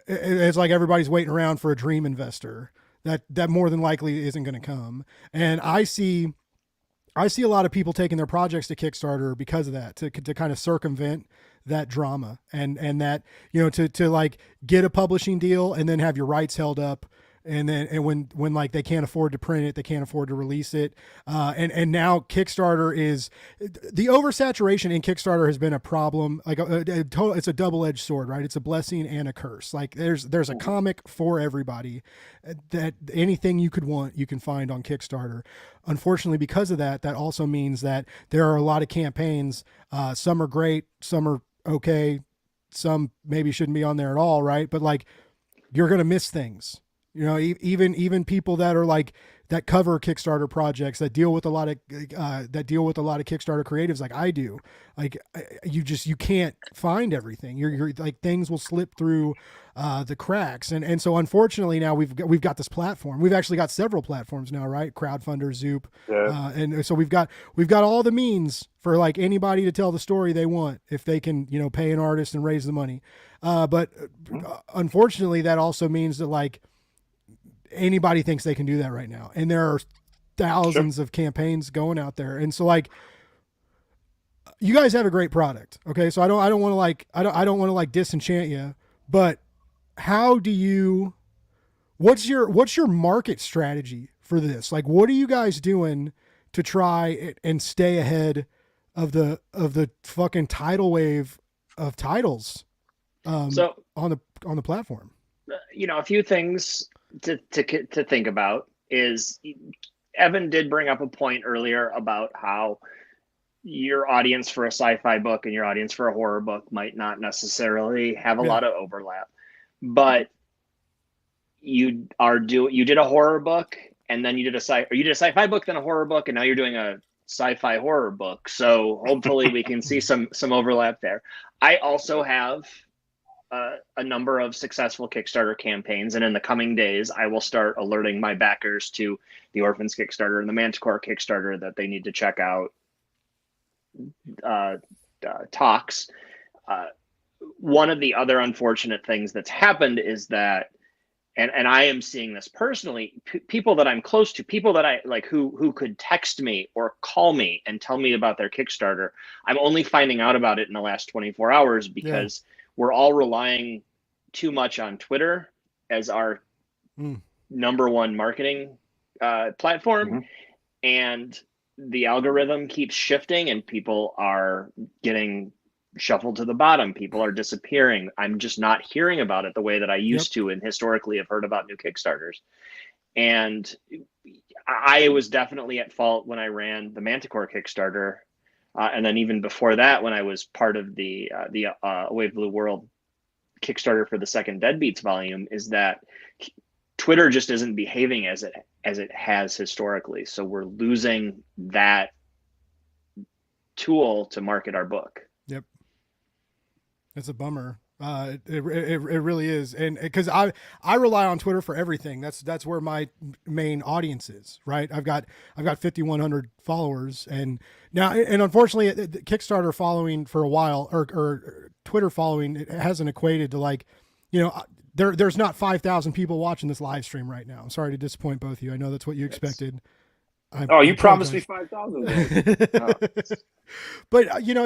it's like everybody's waiting around for a dream investor that more than likely isn't going to come. And I see a lot of people taking their projects to Kickstarter because of that, to kind of circumvent that drama and that, to like get a publishing deal and then have your rights held up and when like they can't afford to print it, they can't afford to release it, and now Kickstarter is the oversaturation in Kickstarter has been a problem. Like it's a double-edged sword, right? It's a blessing and a curse. Like there's a comic for everybody, that anything you could want you can find on Kickstarter. Unfortunately, because of that also means that there are a lot of campaigns. Some are great, some are okay, some maybe shouldn't be on there at all, right? But like you're gonna miss things. You know, even people that are like that cover Kickstarter projects that deal with a lot of Kickstarter creatives like I do. Like you can't find everything. You're like things will slip through the cracks, and so unfortunately now we've got this platform. We've actually got several platforms now, right? Crowdfunder, Zoop, and so we've got all the means for like anybody to tell the story they want if they can, you know, pay an artist and raise the money. But unfortunately, that also means that like anybody thinks they can do that right now, and there are thousands of campaigns going out there, and so like you guys have a great product, okay? So I don't want to like disenchant you, but what's your market strategy for this? Like, what are you guys doing to try and stay ahead of the fucking tidal wave of titles so on the platform? You know, a few things to think about is Evan did bring up a point earlier about how your audience for a sci-fi book and your audience for a horror book might not necessarily have a lot of overlap, but you did a horror book and then you did a sci-fi book, then a horror book, and now you're doing a sci-fi horror book. So hopefully we can see some overlap there. I also have a number of successful Kickstarter campaigns, and in the coming days, I will start alerting my backers to the Orphans Kickstarter and the Manticore Kickstarter that they need to check out TOXX. One of the other unfortunate things that's happened is that, and I am seeing this personally, people that I'm close to, people that I like who could text me or call me and tell me about their Kickstarter, I'm only finding out about it in the last 24 hours because we're all relying too much on Twitter as our number one marketing platform. And the algorithm keeps shifting and people are getting shuffled to the bottom. People are disappearing. I'm just not hearing about it the way that I used to and historically have heard about new Kickstarters. And I was definitely at fault when I ran the Manticore Kickstarter. And then even before that, when I was part of the Wave Blue World Kickstarter for the second Deadbeats volume, is that Twitter just isn't behaving as it has historically. So we're losing that tool to market our book. Yep. It's a bummer. It really is. And because I rely on Twitter for everything. That's where my main audience is, right? I've got 5,100 followers, and now, and unfortunately the Kickstarter following for a while or Twitter following, it hasn't equated to like, you know, there's not 5,000 people watching this live stream right now. I'm sorry to disappoint both of you. I know that's what you expected. You promised me 5,000. But you know,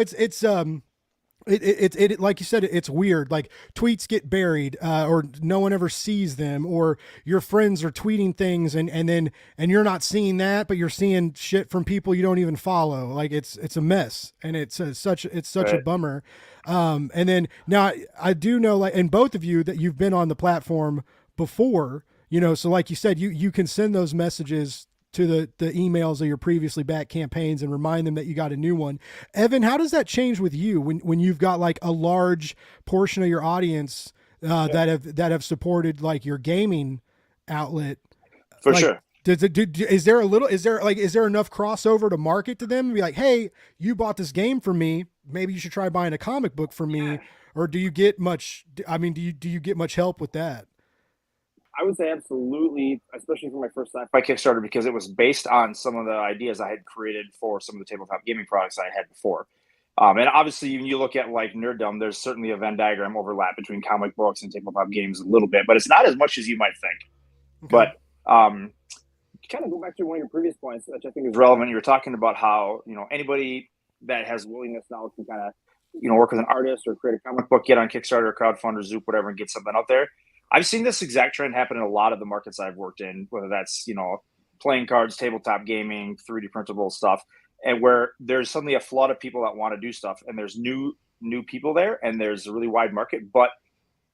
it like you said, it's weird. Like tweets get buried, or no one ever sees them, or your friends are tweeting things and you're not seeing that, but you're seeing shit from people you don't even follow. Like it's a mess, and it's such a bummer. And then now I do know, like, and both of you, that you've been on the platform before, you know, so like you said, you can send those messages to the emails of your previously backed campaigns and remind them that you got a new one. Evan, how does that change with you when you've got like a large portion of your audience that have supported like your gaming outlet? For like, sure. Is there enough crossover to market to them and be like, hey, you bought this game for me, maybe you should try buying a comic book from me? Or do you get much, do you get much help with that? I would say absolutely, especially for my first sci-fi Kickstarter, because it was based on some of the ideas I had created for some of the tabletop gaming products I had before. And obviously, when you look at like Nerddom, there's certainly a Venn diagram overlap between comic books and tabletop games a little bit, but it's not as much as you might think. Okay. But kind of go back to one of your previous points, which I think is relevant. You were talking about how, you know, anybody that has willingness now can kind of, you know, work with an artist or create a comic book, get on Kickstarter, crowdfunder, Zoop, whatever, and get something out there. I've seen this exact trend happen in a lot of the markets I've worked in, whether that's, playing cards, tabletop gaming, 3D printable stuff, and where there's suddenly a flood of people that want to do stuff, and there's new people there, and there's a really wide market. But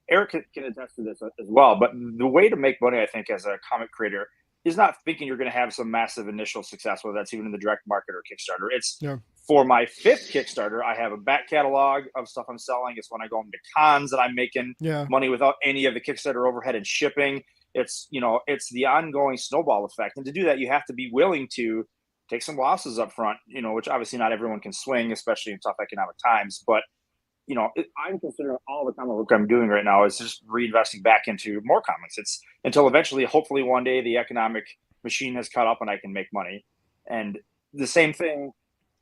Eric can attest to this as well. But the way to make money, I think, as a comic creator is not thinking you're going to have some massive initial success, whether that's even in the direct market or Kickstarter. It's for my 5th Kickstarter, I have a back catalog of stuff I'm selling. It's when I go into cons that I'm making money without any of the Kickstarter overhead and shipping. It's, it's the ongoing snowball effect. And to do that, you have to be willing to take some losses up front, which obviously not everyone can swing, especially in tough economic times. But, I'm considering all the comic work I'm doing right now is just reinvesting back into more comics. It's until eventually, hopefully one day, the economic machine has caught up and I can make money. And the same thing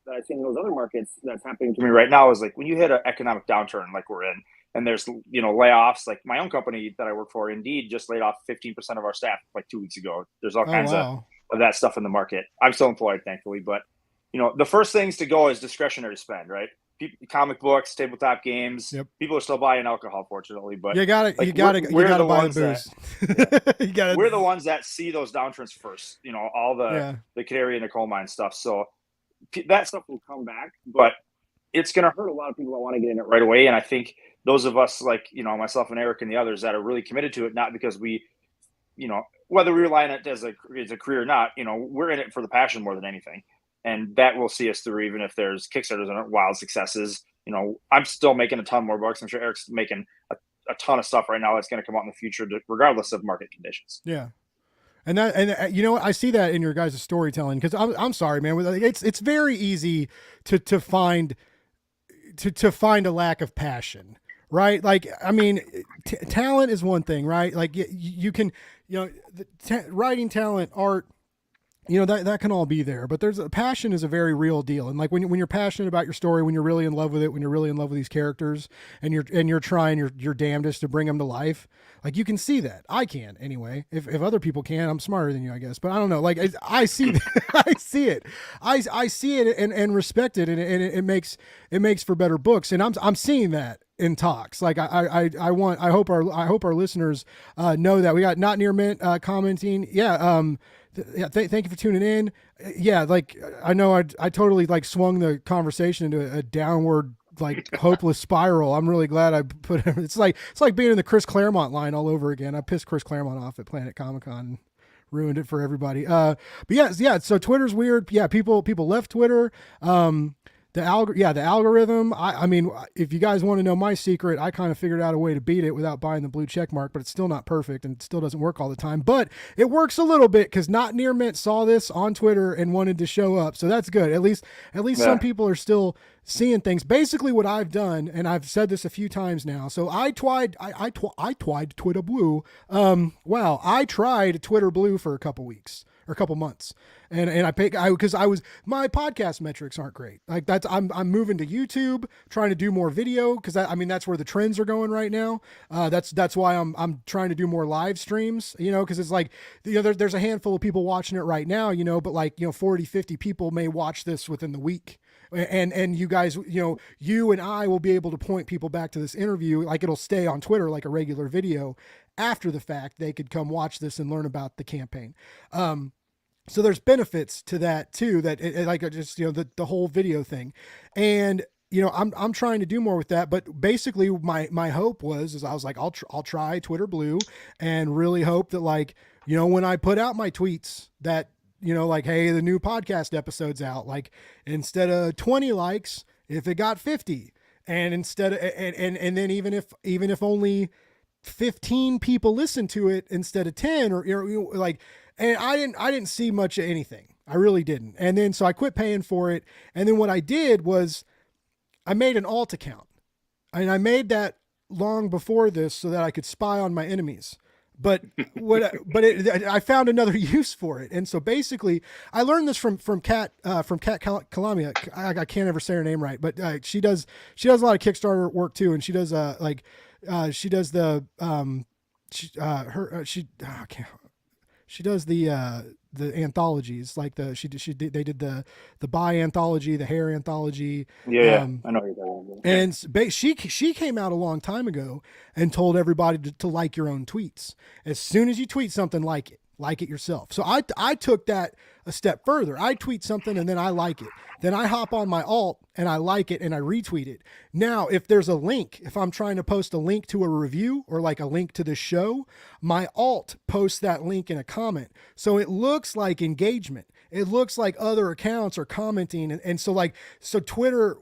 that I see in those other markets that's happening to me right now is like when you hit an economic downturn like we're in, and there's layoffs. Like my own company that I work for, Indeed, just laid off 15% of our staff like 2 weeks ago. There's all kinds of that stuff in the market. I'm still employed, thankfully, but the first things to go is discretionary spend, right? Comic books, tabletop games. People are still buying alcohol, fortunately, but you gotta buy the booze. We're the ones that see those downturns first. All the canary in the coal mine stuff. So that stuff will come back, but it's going to hurt a lot of people that want to get in it right away. And I think those of us like, myself and Eric and the others that are really committed to it, not because we, whether we rely on it as a career or not, we're in it for the passion more than anything. And that will see us through, even if there's Kickstarters that aren't wild successes. I'm still making a ton more books. I'm sure Eric's making a ton of stuff right now that's going to come out in the future, regardless of market conditions. Yeah. And I see that in your guys' storytelling, because I'm sorry, man. It's very easy to find a lack of passion, right? Like, I mean, talent is one thing, right? Like you can, writing talent, art, that can all be there, but passion is a very real deal. And like when you're passionate about your story, when you're really in love with it, when you're really in love with these characters, and you're trying your damnedest to bring them to life, like you can see that. I can anyway. If other people can, I'm smarter than you, I guess. But I don't know. Like I see I see it. I see it and respect it, and it makes for better books. And I'm seeing that in TOXX. Like I hope our listeners know that. We got Not Near Mint commenting. Thank you for tuning in. Like I know I totally like swung the conversation into a downward like hopeless spiral. I'm really glad I put it. It's like being in the Chris Claremont line all over again. I pissed Chris Claremont off at Planet Comic Con, ruined it for everybody. But so Twitter's weird. Yeah, people left Twitter. The algorithm. I mean, if you guys want to know my secret, I kind of figured out a way to beat it without buying the blue check mark, but it's still not perfect and it still doesn't work all the time. But it works a little bit because Not Near Mint saw this on Twitter and wanted to show up. So that's good. At least some people are still seeing things. Basically, what I've done, and I've said this a few times now. So I tried Twitter Blue. I tried Twitter Blue for a couple weeks. Or a couple months, and because my podcast metrics aren't great. Like I'm moving to YouTube, trying to do more video because that's where the trends are going right now. That's why I'm trying to do more live streams. Because it's like there's a handful of people watching it right now. But like 40, 50 people may watch this within the week. And you guys, you and I will be able to point people back to this interview. Like it'll stay on Twitter like a regular video. After the fact, they could come watch this and learn about the campaign. So there's benefits to that too, that the whole video thing. And, I'm trying to do more with that, but basically my hope is I was like, I'll try Twitter Blue and really hope that when I put out my tweets that, hey, the new podcast episode's out, like instead of 20 likes, if it got 50, and instead of, and then even if only 15 people listen to it instead of 10 or like, and I didn't see much of anything. I really didn't. And then, so I quit paying for it. And then what I did was I made an alt account, and I made that long before this so that I could spy on my enemies. But I found another use for it. And so basically I learned this from Kat Kalamia. I can't ever say her name right, but she does a lot of Kickstarter work too. And she does She does the anthologies, like they did the bi anthology, the hair anthology. Yeah, I know what you're talking about. And she came out a long time ago and told everybody to like your own tweets. As soon as you tweet something, like it yourself. So I took that a step further. I tweet something and then I like it. Then I hop on my alt and I like it and I retweet it. Now, if there's a link, if I'm trying to post a link to a review or like a link to the show, my alt posts that link in a comment. So it looks like engagement. It looks like other accounts are commenting. And so Twitter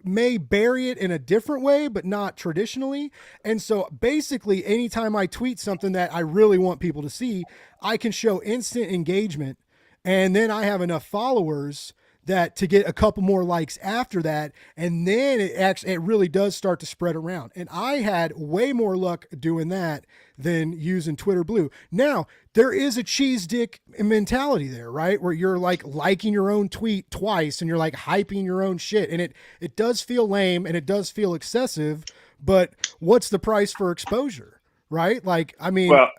may bury it in a different way, but not traditionally. And so basically anytime I tweet something that I really want people to see, I can show instant engagement. And then I have enough followers that to get a couple more likes after that. And then it really does start to spread around. And I had way more luck doing that than using Twitter Blue. Now, there is a cheese dick mentality there, right? Where you're like liking your own tweet twice and you're like hyping your own shit. And it does feel lame and it does feel excessive, but what's the price for exposure, right? Like, I mean, Well,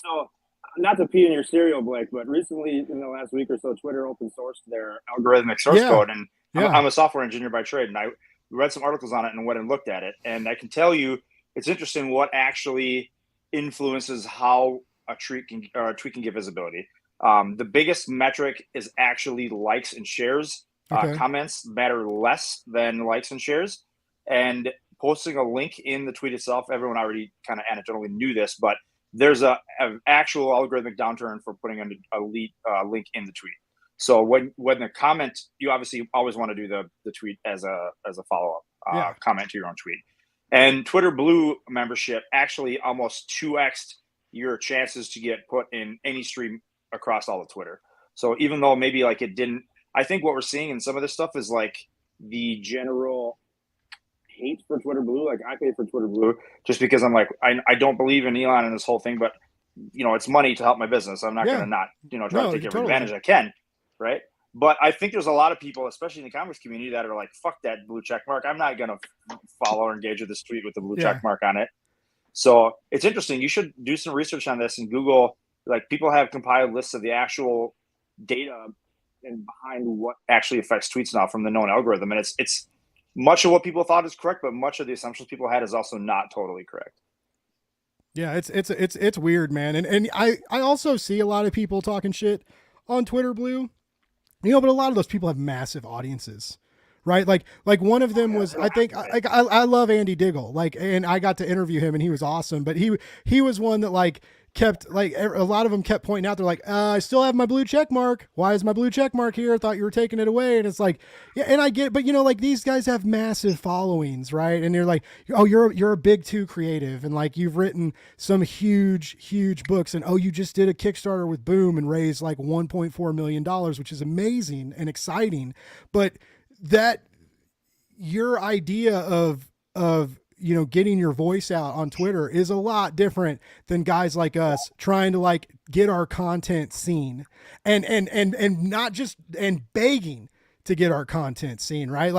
So, not to pee in your cereal, Blake, but recently in the last week or so, Twitter open sourced their algorithmic source Yeah. code, and Yeah. I'm a software engineer by trade, and I read some articles on it and went and looked at it, and I can tell you it's interesting what actually influences how a tweet can get visibility. The biggest metric is actually likes and shares. Okay. Comments matter less than likes and shares, and posting a link in the tweet itself. Everyone already kind of anecdotally knew this, but there's an actual algorithmic downturn for putting a link in the tweet. So when the comment, you obviously always want to do the tweet as a follow-up comment to your own tweet. And Twitter Blue membership actually almost 2x'd your chances to get put in any stream across all of Twitter. So even though maybe like it didn't, I think what we're seeing in some of this stuff is like the general hate for Twitter Blue. Like I pay for Twitter Blue just because I'm like, I don't believe in Elon and this whole thing, but it's money to help my business. I'm not going to not, try to take every advantage I can. Right. But I think there's a lot of people, especially in the comics community, that are like, fuck that blue check mark. I'm not going to follow or engage with this tweet with the blue check mark on it. So it's interesting. You should do some research on this and Google, like people have compiled lists of the actual data and behind what actually affects tweets now from the known algorithm. And it's much of what people thought is correct, but much of the assumptions people had is also not totally correct. Yeah, it's weird, man. And I also see a lot of people talking shit on Twitter Blue, but a lot of those people have massive audiences, right? Like one of them was, I think, I love Andy Diggle, and I got to interview him and he was awesome, but he was one that kept a lot of them kept pointing out, they're like, I still have my blue check mark. Why is my blue check mark here? I thought you were taking it away. And it's like, yeah, and I get, but these guys have massive followings, right? And they're like, oh, you're a big two creative. And you've written some huge books and, oh, you just did a Kickstarter with Boom and raised $1.4 million, which is amazing and exciting. But that your idea of getting your voice out on Twitter is a lot different than guys like us trying to get our content seen and not just and begging to get our content seen, right?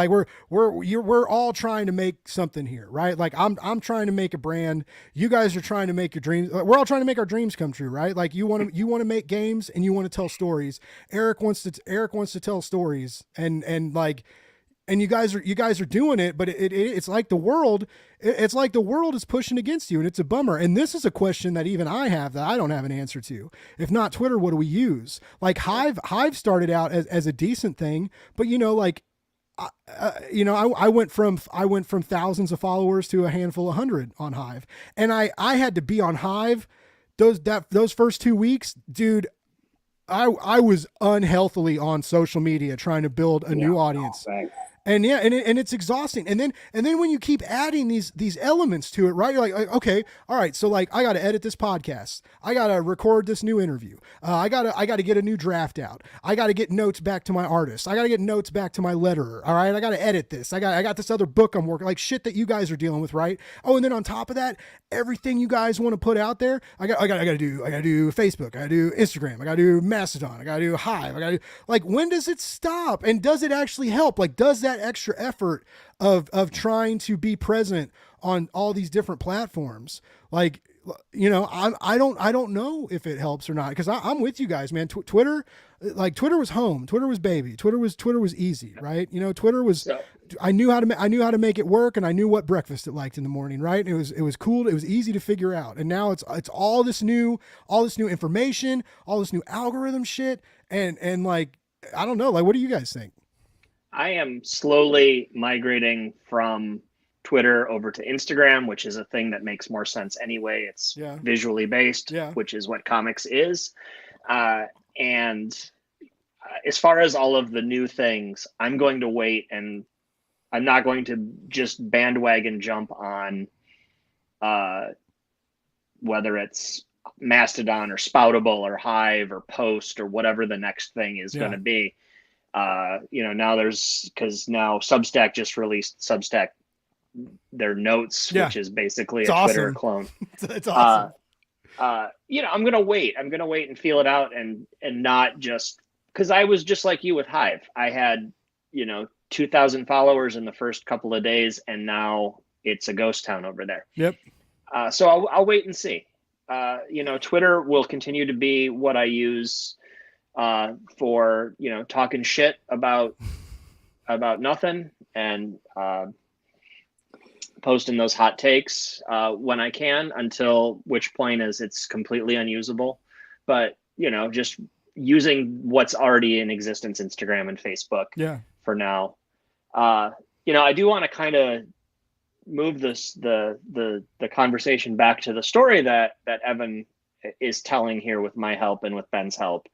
We're all trying to make something here, right? I'm trying to make a brand. You guys are trying to make your dreams. We're all trying to make our dreams come true, right? You want to make games and you want to tell stories. Eric wants to tell stories and you guys are doing it, but it's like the world is pushing against you, and it's a bummer. And this is a question that even I have that I don't have an answer to. If not Twitter, what do we use? Hive started out as a decent thing, but I went from thousands of followers to a handful of 100 on Hive, and I had to be on Hive those first 2 weeks, dude. I was unhealthily on social media trying to build a new audience. And it's exhausting. And then when you keep adding these elements to it, right? You're like, okay, all right. So I got to edit this podcast. I got to record this new interview. I got to get a new draft out. I got to get notes back to my artist. I got to get notes back to my letterer. All right. I got to edit this. I got this other book I'm working, shit that you guys are dealing with. Right. Oh, and then on top of that, everything you guys want to put out there, I got to do Facebook. I got to do Instagram. I got to do Mastodon. I got to do Hive. I got to when does it stop? And does it actually help? Does that extra effort of trying to be present on all these different platforms, you know, I don't know if it helps or not, because I'm with you guys, man. Twitter, like Twitter was home, Twitter was baby, Twitter was easy, right? You know, Twitter was, So, I knew how to make it work, and I knew what breakfast it liked in the morning, right? It was cool, it was easy to figure out, and now it's all this new information, all this new algorithm shit, and like, I don't know, like, what do you guys think? I am slowly migrating from Twitter over to Instagram, which is a thing that makes more sense anyway. It's Yeah. visually based, Yeah. which is what comics is. And as far as all of the new things, I'm going to wait, and I'm not going to just bandwagon jump on whether it's Mastodon or Spoutable or Hive or Post or whatever the next thing is going to be. You know, now because now Substack just released Substack their notes, which is basically It's a awesome. Twitter clone. It's awesome. You know, I'm gonna wait and feel it out, and not just because I was just like you with Hive. I had, you know, 2,000 followers in the first couple of days, and now it's a ghost town over there. Yep. So I'll wait and see. You know, Twitter will continue to be what I use for, you know, talking shit about nothing, and posting those hot takes when I can, until which point is it's completely unusable. But, you know, just using what's already in existence, Instagram and Facebook for now. You know, I do want to kind of move the conversation back to the story that Evan is telling here with my help and with Ben's help.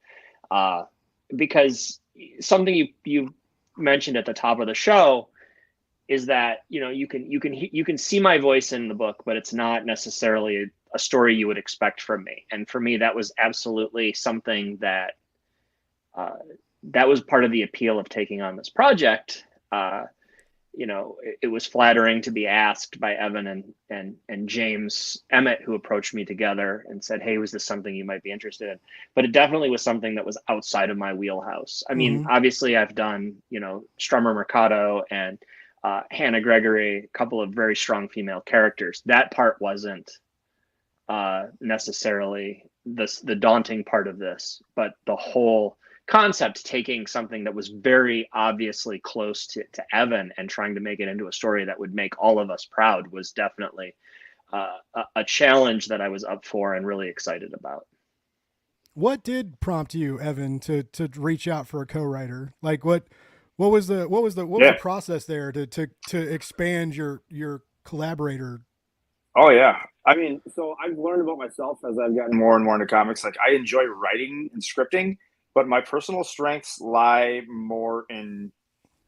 Because something you mentioned at the top of the show is that, you know, you can see my voice in the book, but it's not necessarily a story you would expect from me. And for me, that was absolutely something that that was part of the appeal of taking on this project. You know, it was flattering to be asked by Evan and James Emmett, who approached me together and said, "Hey, was this something you might be interested in?" But it definitely was something that was outside of my wheelhouse. I mean, obviously I've done, you know, Strummer Mercado and Hannah Gregory, a couple of very strong female characters. That part wasn't necessarily the daunting part of this, but the whole concept, taking something that was very obviously close to Evan and trying to make it into a story that would make all of us proud, was definitely a challenge that I was up for and really excited about. What did prompt you, Evan, to reach out for a co-writer? Like what was the process there to expand your collaborator? Oh yeah. I mean, so I've learned about myself as I've gotten more and more into comics. Like, I enjoy writing and scripting, but my personal strengths lie more in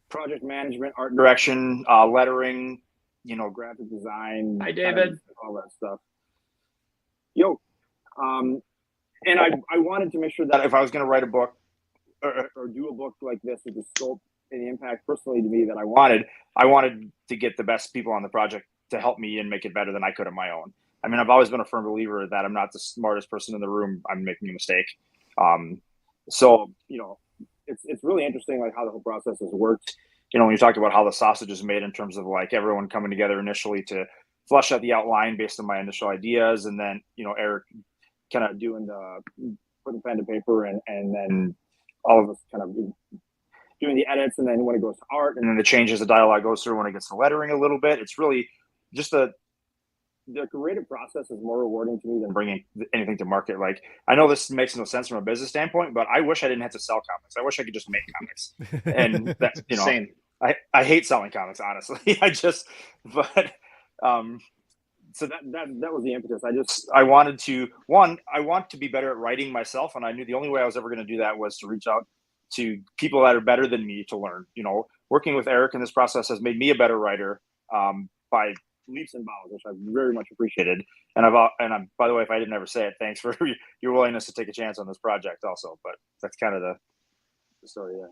project management, art direction, lettering, you know, graphic design. Hi, David. All that stuff. Yo. And I wanted to make sure that if I was going to write a book or do a book like this with the scope and the impact personally to me that I wanted to get the best people on the project to help me and make it better than I could on my own. I mean, I've always been a firm believer that I'm not the smartest person in the room. I'm making a mistake. So, you know, it's really interesting, like, how the whole process has worked. You know, when you talked about how the sausage is made in terms of, like, everyone coming together initially to flush out the outline based on my initial ideas. And then, you know, Eric kind of doing putting pen to paper, and then all of us kind of doing the edits. And then when it goes to art, and then the changes, the dialogue goes through when it gets to lettering a little bit. It's really just the creative process is more rewarding to me than bringing anything to market. Like, I know this makes no sense from a business standpoint, but I wish I didn't have to sell comics. I wish I could just make comics. And that's, you know, Same. I hate selling comics, honestly. So that was the impetus. I want to be better at writing myself. And I knew the only way I was ever going to do that was to reach out to people that are better than me to learn. You know, working with Eric in this process has made me a better writer by leaps and bounds, which I've very much appreciated. And I'm, by the way, if I didn't ever say it, thanks for your willingness to take a chance on this project also. But that's kind of the story there.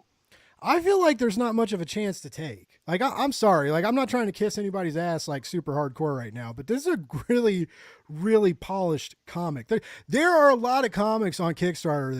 I feel like there's not much of a chance to take. Like, I'm sorry. Like, I'm not trying to kiss anybody's ass like super hardcore right now, but this is a really, really polished comic. There are a lot of comics on Kickstarter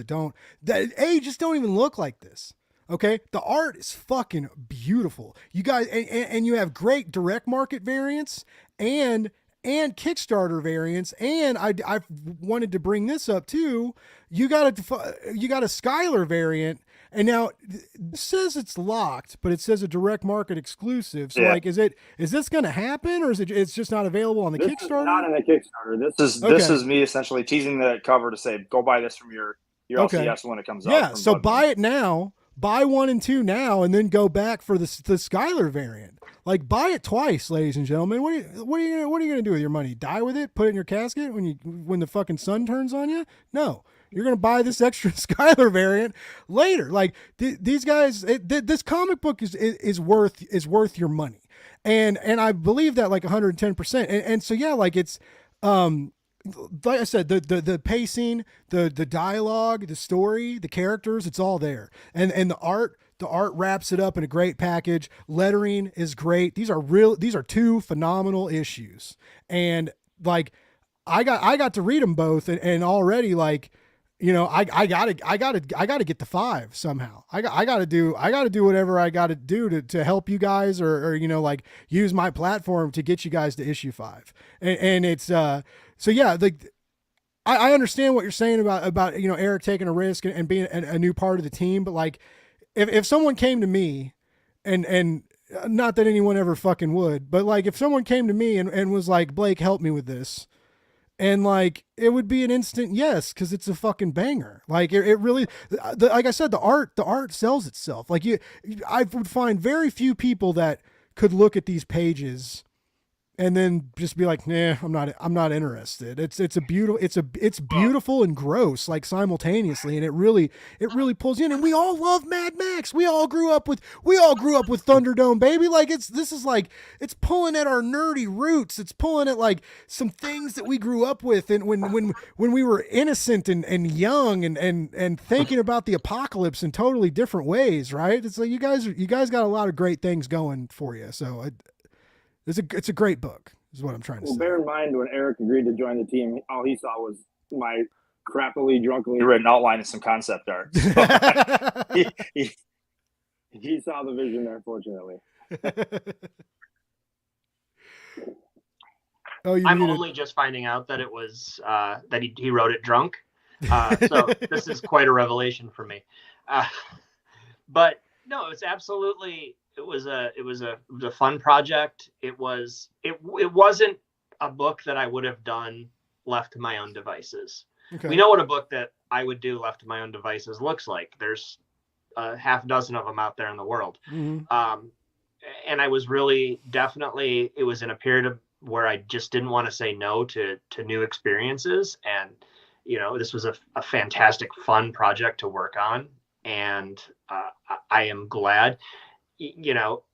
that just don't even look like this. Okay. The art is fucking beautiful. You guys, and you have great direct market variants and and Kickstarter variants. And I wanted to bring this up too. You got a Skylar variant, and now it says it's locked, but it says a direct market exclusive. So like, is this going to happen, or is it's just not available on the Kickstarter? Is not in the Kickstarter. This is me essentially teasing the cover to say, go buy this from your LCS when it comes out. Yeah, so buy it now. Buy 1 and 2 now, and then go back for the Skylar variant. Like, buy it twice, ladies and gentlemen. What are you gonna do with your money? Die with it? Put it in your casket when the fucking sun turns on you? No, you're gonna buy this extra Skylar variant later. Like these guys, this comic book is worth your money, and I believe that like 110%. And so yeah, like it's like I said, the pacing, the dialogue, the story, the characters, it's all there. And the art wraps it up in a great package. Lettering is great. These are 2 phenomenal issues. And like, I got to read them both, and already, like, you know, I gotta get the 5 somehow. I gotta do whatever I gotta do to help you guys, or you know, like, use my platform to get you guys to issue 5. And it's so yeah, like, I understand what you're saying about you know, Eric taking a risk and being a new part of the team, but like, if someone came to me and not that anyone ever fucking would, but like, if someone came to me and was like, Blake, help me with this, and like, it would be an instant yes, because it's a fucking banger. Like it really, like I said, the art sells itself. Like I would find very few people that could look at these pages and then just be like, nah, I'm not interested. It's beautiful and gross, like, simultaneously, and it really pulls you in. And we all love Mad Max. We all grew up with Thunderdome, baby. Like, this is pulling at our nerdy roots. It's pulling at like some things that we grew up with, and when we were innocent and young and thinking about the apocalypse in totally different ways, right? It's like you guys got a lot of great things going for you. So it's a great book, is what I'm trying to say. Bear in mind, when Eric agreed to join the team, all he saw was my crappily, drunkenly written outline and some concept art. So, he saw the vision there, fortunately. I'm only just finding out that it was that he wrote it drunk. So this is quite a revelation for me. But no, it's absolutely. It was a fun project. It wasn't a book that I would have done left to my own devices. Okay. We know what a book that I would do left to my own devices looks like. There's a half dozen of them out there in the world. Mm-hmm. And I was really definitely, it was in a period of where I just didn't want to say no to new experiences. And, you know, this was a fantastic, fun project to work on. And I am glad. You know,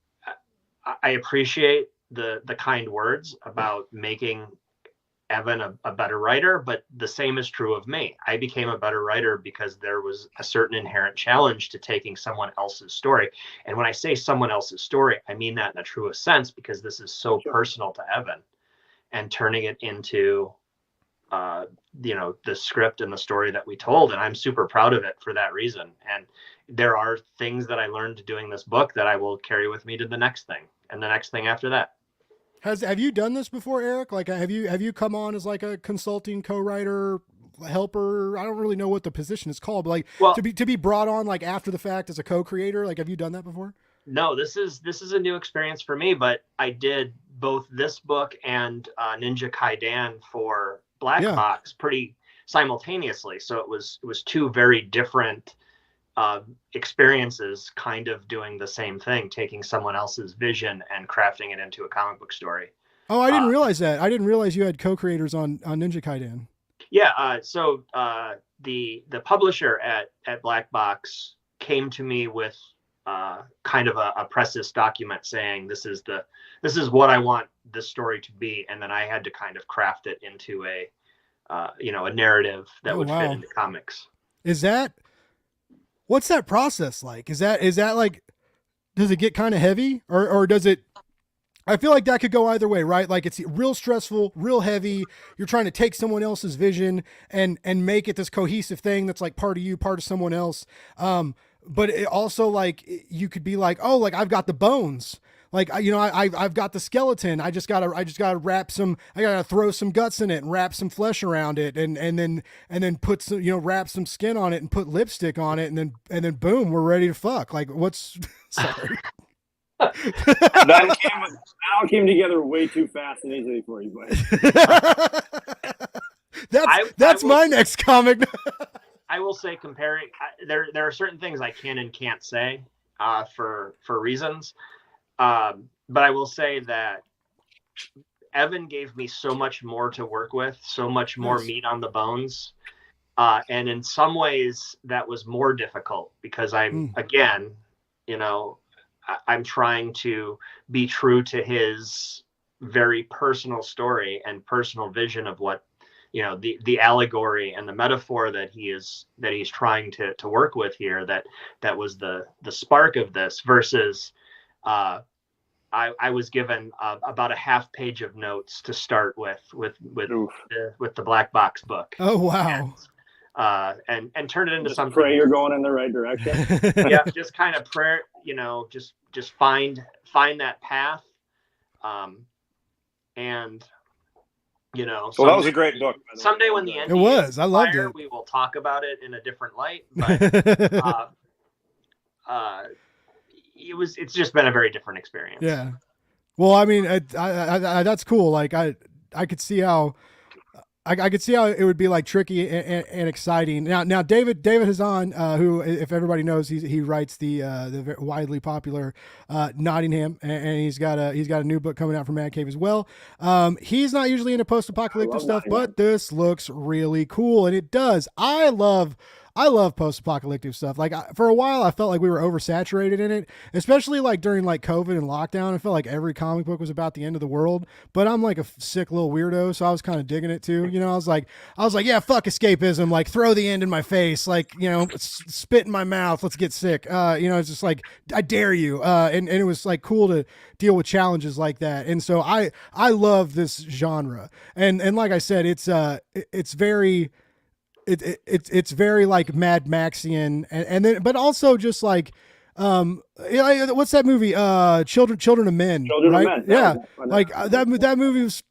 I appreciate the kind words about making Evan a better writer, but the same is true of me. I became a better writer because there was a certain inherent challenge to taking someone else's story. And when I say someone else's story, I mean that in the truest sense, because this is so personal to Evan, and turning it into, you know, the script and the story that we told. And I'm super proud of it for that reason. And there are things that I learned doing this book that I will carry with me to the next thing and the next thing after that. Have you done this before, Eric? Like, have you come on as like a consulting co-writer, helper? I don't really know what the position is called, but like, well, to be brought on like after the fact as a co-creator. Like, have you done that before? No, this is a new experience for me, but I did both this book and Ninja Kaidan for Black Box pretty simultaneously. So it was 2 very different experiences, kind of doing the same thing, taking someone else's vision and crafting it into a comic book story. Oh, I didn't realize that. I didn't realize you had co-creators on Ninja Kaidan. Yeah. So the publisher at Black Box came to me with kind of a precis document saying, this is what I want this story to be. And then I had to kind of craft it into a narrative that would fit into comics. What's that process like? Is that like, does it get kind of heavy, or does it, I feel like that could go either way, right? Like, it's real stressful, real heavy. You're trying to take someone else's vision and make it this cohesive thing that's like part of you, part of someone else. But it also, like, you could be like, oh, like, I've got the bones. Like, I've got the skeleton. I just gotta I gotta throw some guts in it and wrap some flesh around it, and then put some, wrap some skin on it and put lipstick on it, and then boom, we're ready to fuck. Like, what's sorry. That all came together way too fast and easily for you, buddy. That's my next comic. I will say, comparing, there are certain things I can and can't say for reasons. But I will say that Evan gave me so much more to work with, so much more meat on the bones. And in some ways that was more difficult because I'm trying to be true to his very personal story and personal vision of what, the allegory and the metaphor that he's trying to work with here, that was the spark of this versus, I was given about a half page of notes to start with the Black Box book. Oh, wow. And turn it into just something. Pray you're going in the right direction. Yeah, just kind of prayer, just find that path. And well, that was a great book. Someday when the end, it was, I loved it. We will talk about it in a different light. But it's just been a very different experience. Yeah. Well, I mean, I that's cool. Like I could see how. I could see how it would be like tricky and exciting. Now David Hazan, who, if everybody knows, he writes the widely popular Nottingham, and he's got a new book coming out from Mad Cave as well. He's not usually into post-apocalyptic stuff, but this looks really cool, and it does. I love post-apocalyptic stuff. Like for a while, I felt like we were oversaturated in it, especially like during like COVID and lockdown. I felt like every comic book was about the end of the world, but I'm like a sick little weirdo. So I was kind of digging it too. I was like, yeah, fuck escapism. Like throw the end in my face, like, spit in my mouth. Let's get sick. It's just like, I dare you. And it was like cool to deal with challenges like that. And so I love this genre. And like I said, it's very, it's very like Mad Maxian, and then but also just like what's that movie? Children of Men. Children right? of Men. Yeah, like that movie's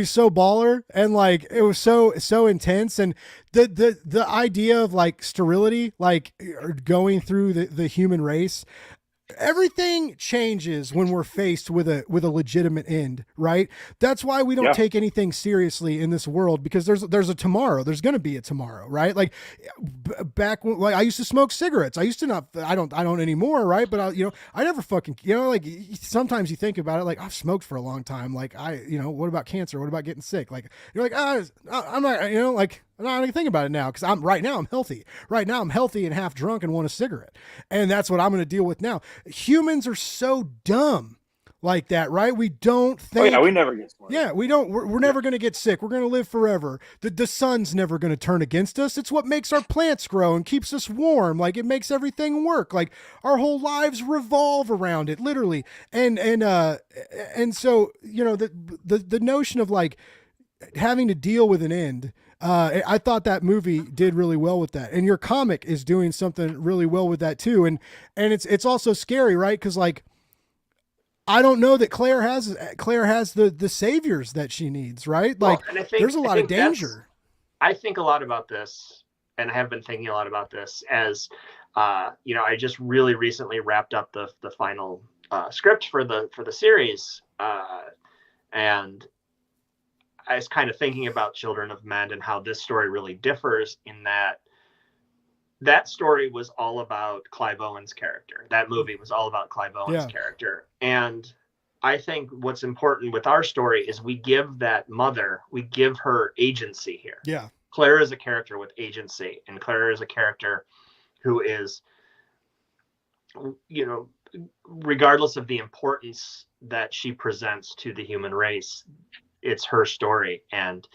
so baller, and like it was so intense, and the idea of like sterility, like going through the human race. Everything changes when we're faced with a legitimate end, right? That's why we don't take anything seriously in this world, because there's a tomorrow. There's going to be a tomorrow, right? Like back when, like, I used to smoke cigarettes. I used to not. I don't anymore, right? But I never fucking, like sometimes you think about it, like I've smoked for a long time. Like what about cancer? What about getting sick? Like you're like, I'm not, like. I'm not even thinking about it now because I'm healthy. Right now I'm healthy and half drunk and want a cigarette. And that's what I'm going to deal with now. Humans are so dumb like that, right? We don't think. Oh, yeah, we never get smart. Yeah, we don't. We're never going to get sick. We're going to live forever. The sun's never going to turn against us. It's what makes our plants grow and keeps us warm. Like it makes everything work. Like our whole lives revolve around it, literally. And so, the notion of like having to deal with an end. I thought that movie did really well with that, and your comic is doing something really well with that too. And it's also scary, right? Because like, I don't know that Claire has the saviors that she needs, right? Like, there's a lot of danger. I think a lot about this, and I have been thinking a lot about this as, I just really recently wrapped up the final script for the series, and I was kind of thinking about Children of Men and how this story really differs in that story was all about Clive Owen's character. That movie was all about Clive Owen's character. And I think what's important with our story is we give her agency here. Yeah. Claire is a character with agency, and Claire is a character who is, regardless of the importance that she presents to the human race, it's her story, and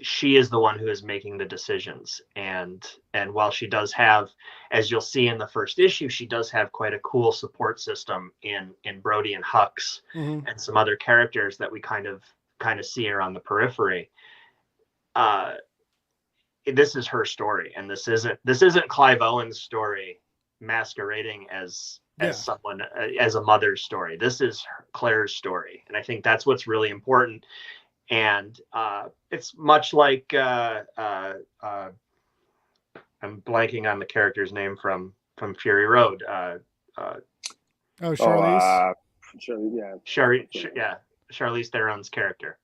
she is the one who is making the decisions. And while she does have, as you'll see in the first issue, she does have quite a cool support system in Brody and Hux, and some other characters that we kind of see her on the periphery. This is her story, and this isn't Clive Owen's story masquerading as as someone, as a mother's story. This is Claire's story. And I think that's what's really important. And it's much like, I'm blanking on the character's name from Fury Road. Charlize. Charlize Theron's character.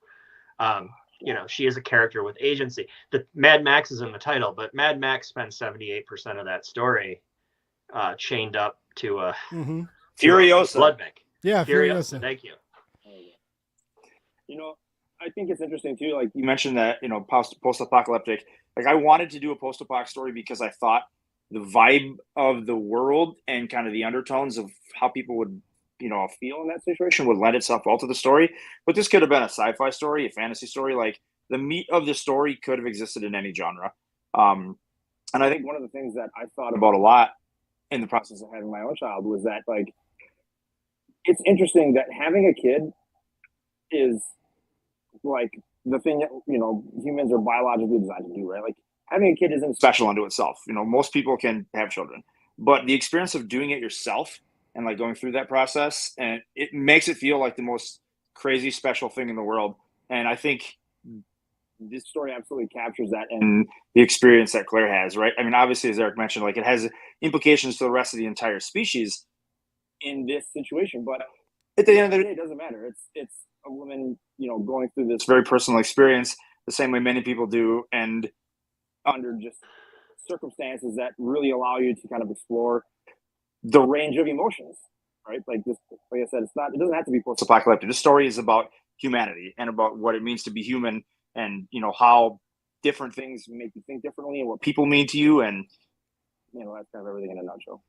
You know, she is a character with agency. The Mad Max is in the title, but Mad Max spends 78% of that story chained up to a Furiosa blood bank. Yeah, Furiosa. Thank you. You know, I think it's interesting too. Like you mentioned that, you know, post-apocalyptic. Like I wanted to do a post-apoc story because I thought the vibe of the world and kind of the undertones of how people would, you know, feel in that situation would lend itself well to the story. But this could have been a sci-fi story, a fantasy story. Like the meat of the story could have existed in any genre. And I think one of the things that I thought about a lot in the process of having my own child was that, like, it's interesting that having a kid is like the thing that, you know, humans are biologically designed to do, right? Like having a kid isn't special unto itself. You know, most people can have children, but the experience of doing it yourself and like going through that process, and it makes it feel like the most crazy special thing in the world. And I think this story absolutely captures that and the experience that Claire has, right? I mean, obviously, as Eric mentioned, like it has implications to the rest of the entire species in this situation, but at the end of the day, it doesn't matter. It's a woman, you know, going through this very personal experience the same way many people do, and under just circumstances that really allow you to kind of explore the range of emotions, right? Like this, like I said, it doesn't have to be post-apocalyptic. This story is about humanity and about what it means to be human, and, you know, how different things make you think differently and what people mean to you. And, you know, that's kind of everything in a nutshell.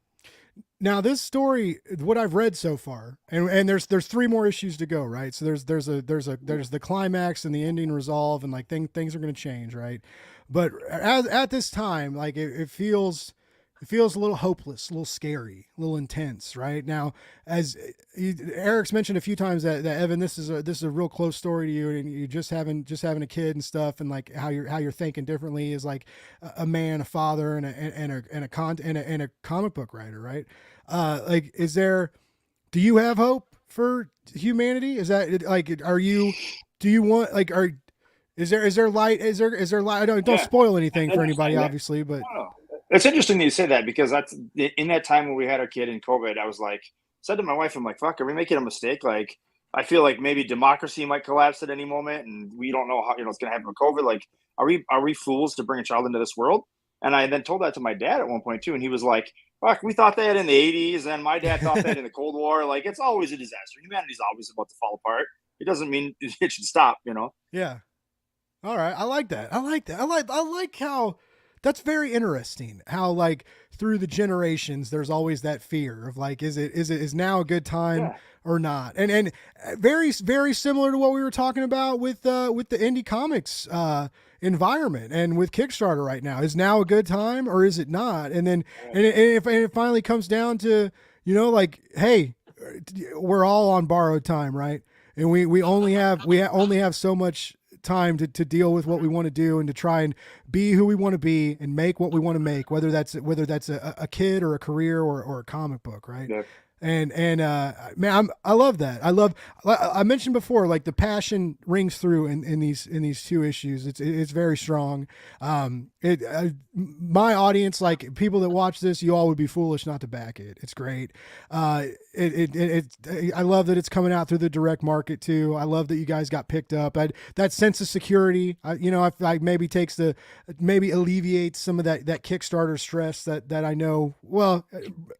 Now this story, what I've read so far, and there's 3 more issues to go, right? So there's the climax and the ending resolve, and like things are going to change, right? But at this time, like it feels a little hopeless, a little scary, a little intense, right? Now, as Eric's mentioned a few times that Evan, this is a real close story to you, and you just having a kid and stuff, and like how you're thinking differently as like a man, a father, and a comic book writer, right? Like, do you have hope for humanity? Is that like, is there light? Is there light? Don't spoil anything for anybody, obviously, but. It's interesting that you say that, because that's in that time when we had our kid in COVID, I was like, said to my wife, I'm like, fuck, are we making a mistake? Like, I feel like maybe democracy might collapse at any moment, and we don't know how, you know, it's going to happen with COVID. Like, are we fools to bring a child into this world? And I then told that to my dad at one point too. And he was like, fuck, we thought that in the 80s. And my dad thought that in the Cold War. Like, it's always a disaster. Humanity's always about to fall apart. It doesn't mean it should stop, you know? Yeah. All right. I like that. I like how, that's very interesting how, like, through the generations, there's always that fear of like, is now a good time or not? And very, very similar to what we were talking about with the indie comics environment and with Kickstarter right now. Is now a good time or is it not? And then, and it finally comes down to, you know, like, hey, we're all on borrowed time, right? And we only have so much time to deal with what we want to do and to try and be who we want to be and make what we want to make, whether that's a kid or a career or a comic book, right? Yeah. And man, I love that. I mentioned before, like the passion rings through in these 2 issues. It's very strong. My audience, like people that watch this, you all would be foolish not to back it. It's great. I love that it's coming out through the direct market too. I love that you guys got picked up. That sense of security, maybe alleviates some of that Kickstarter stress that I know. Well,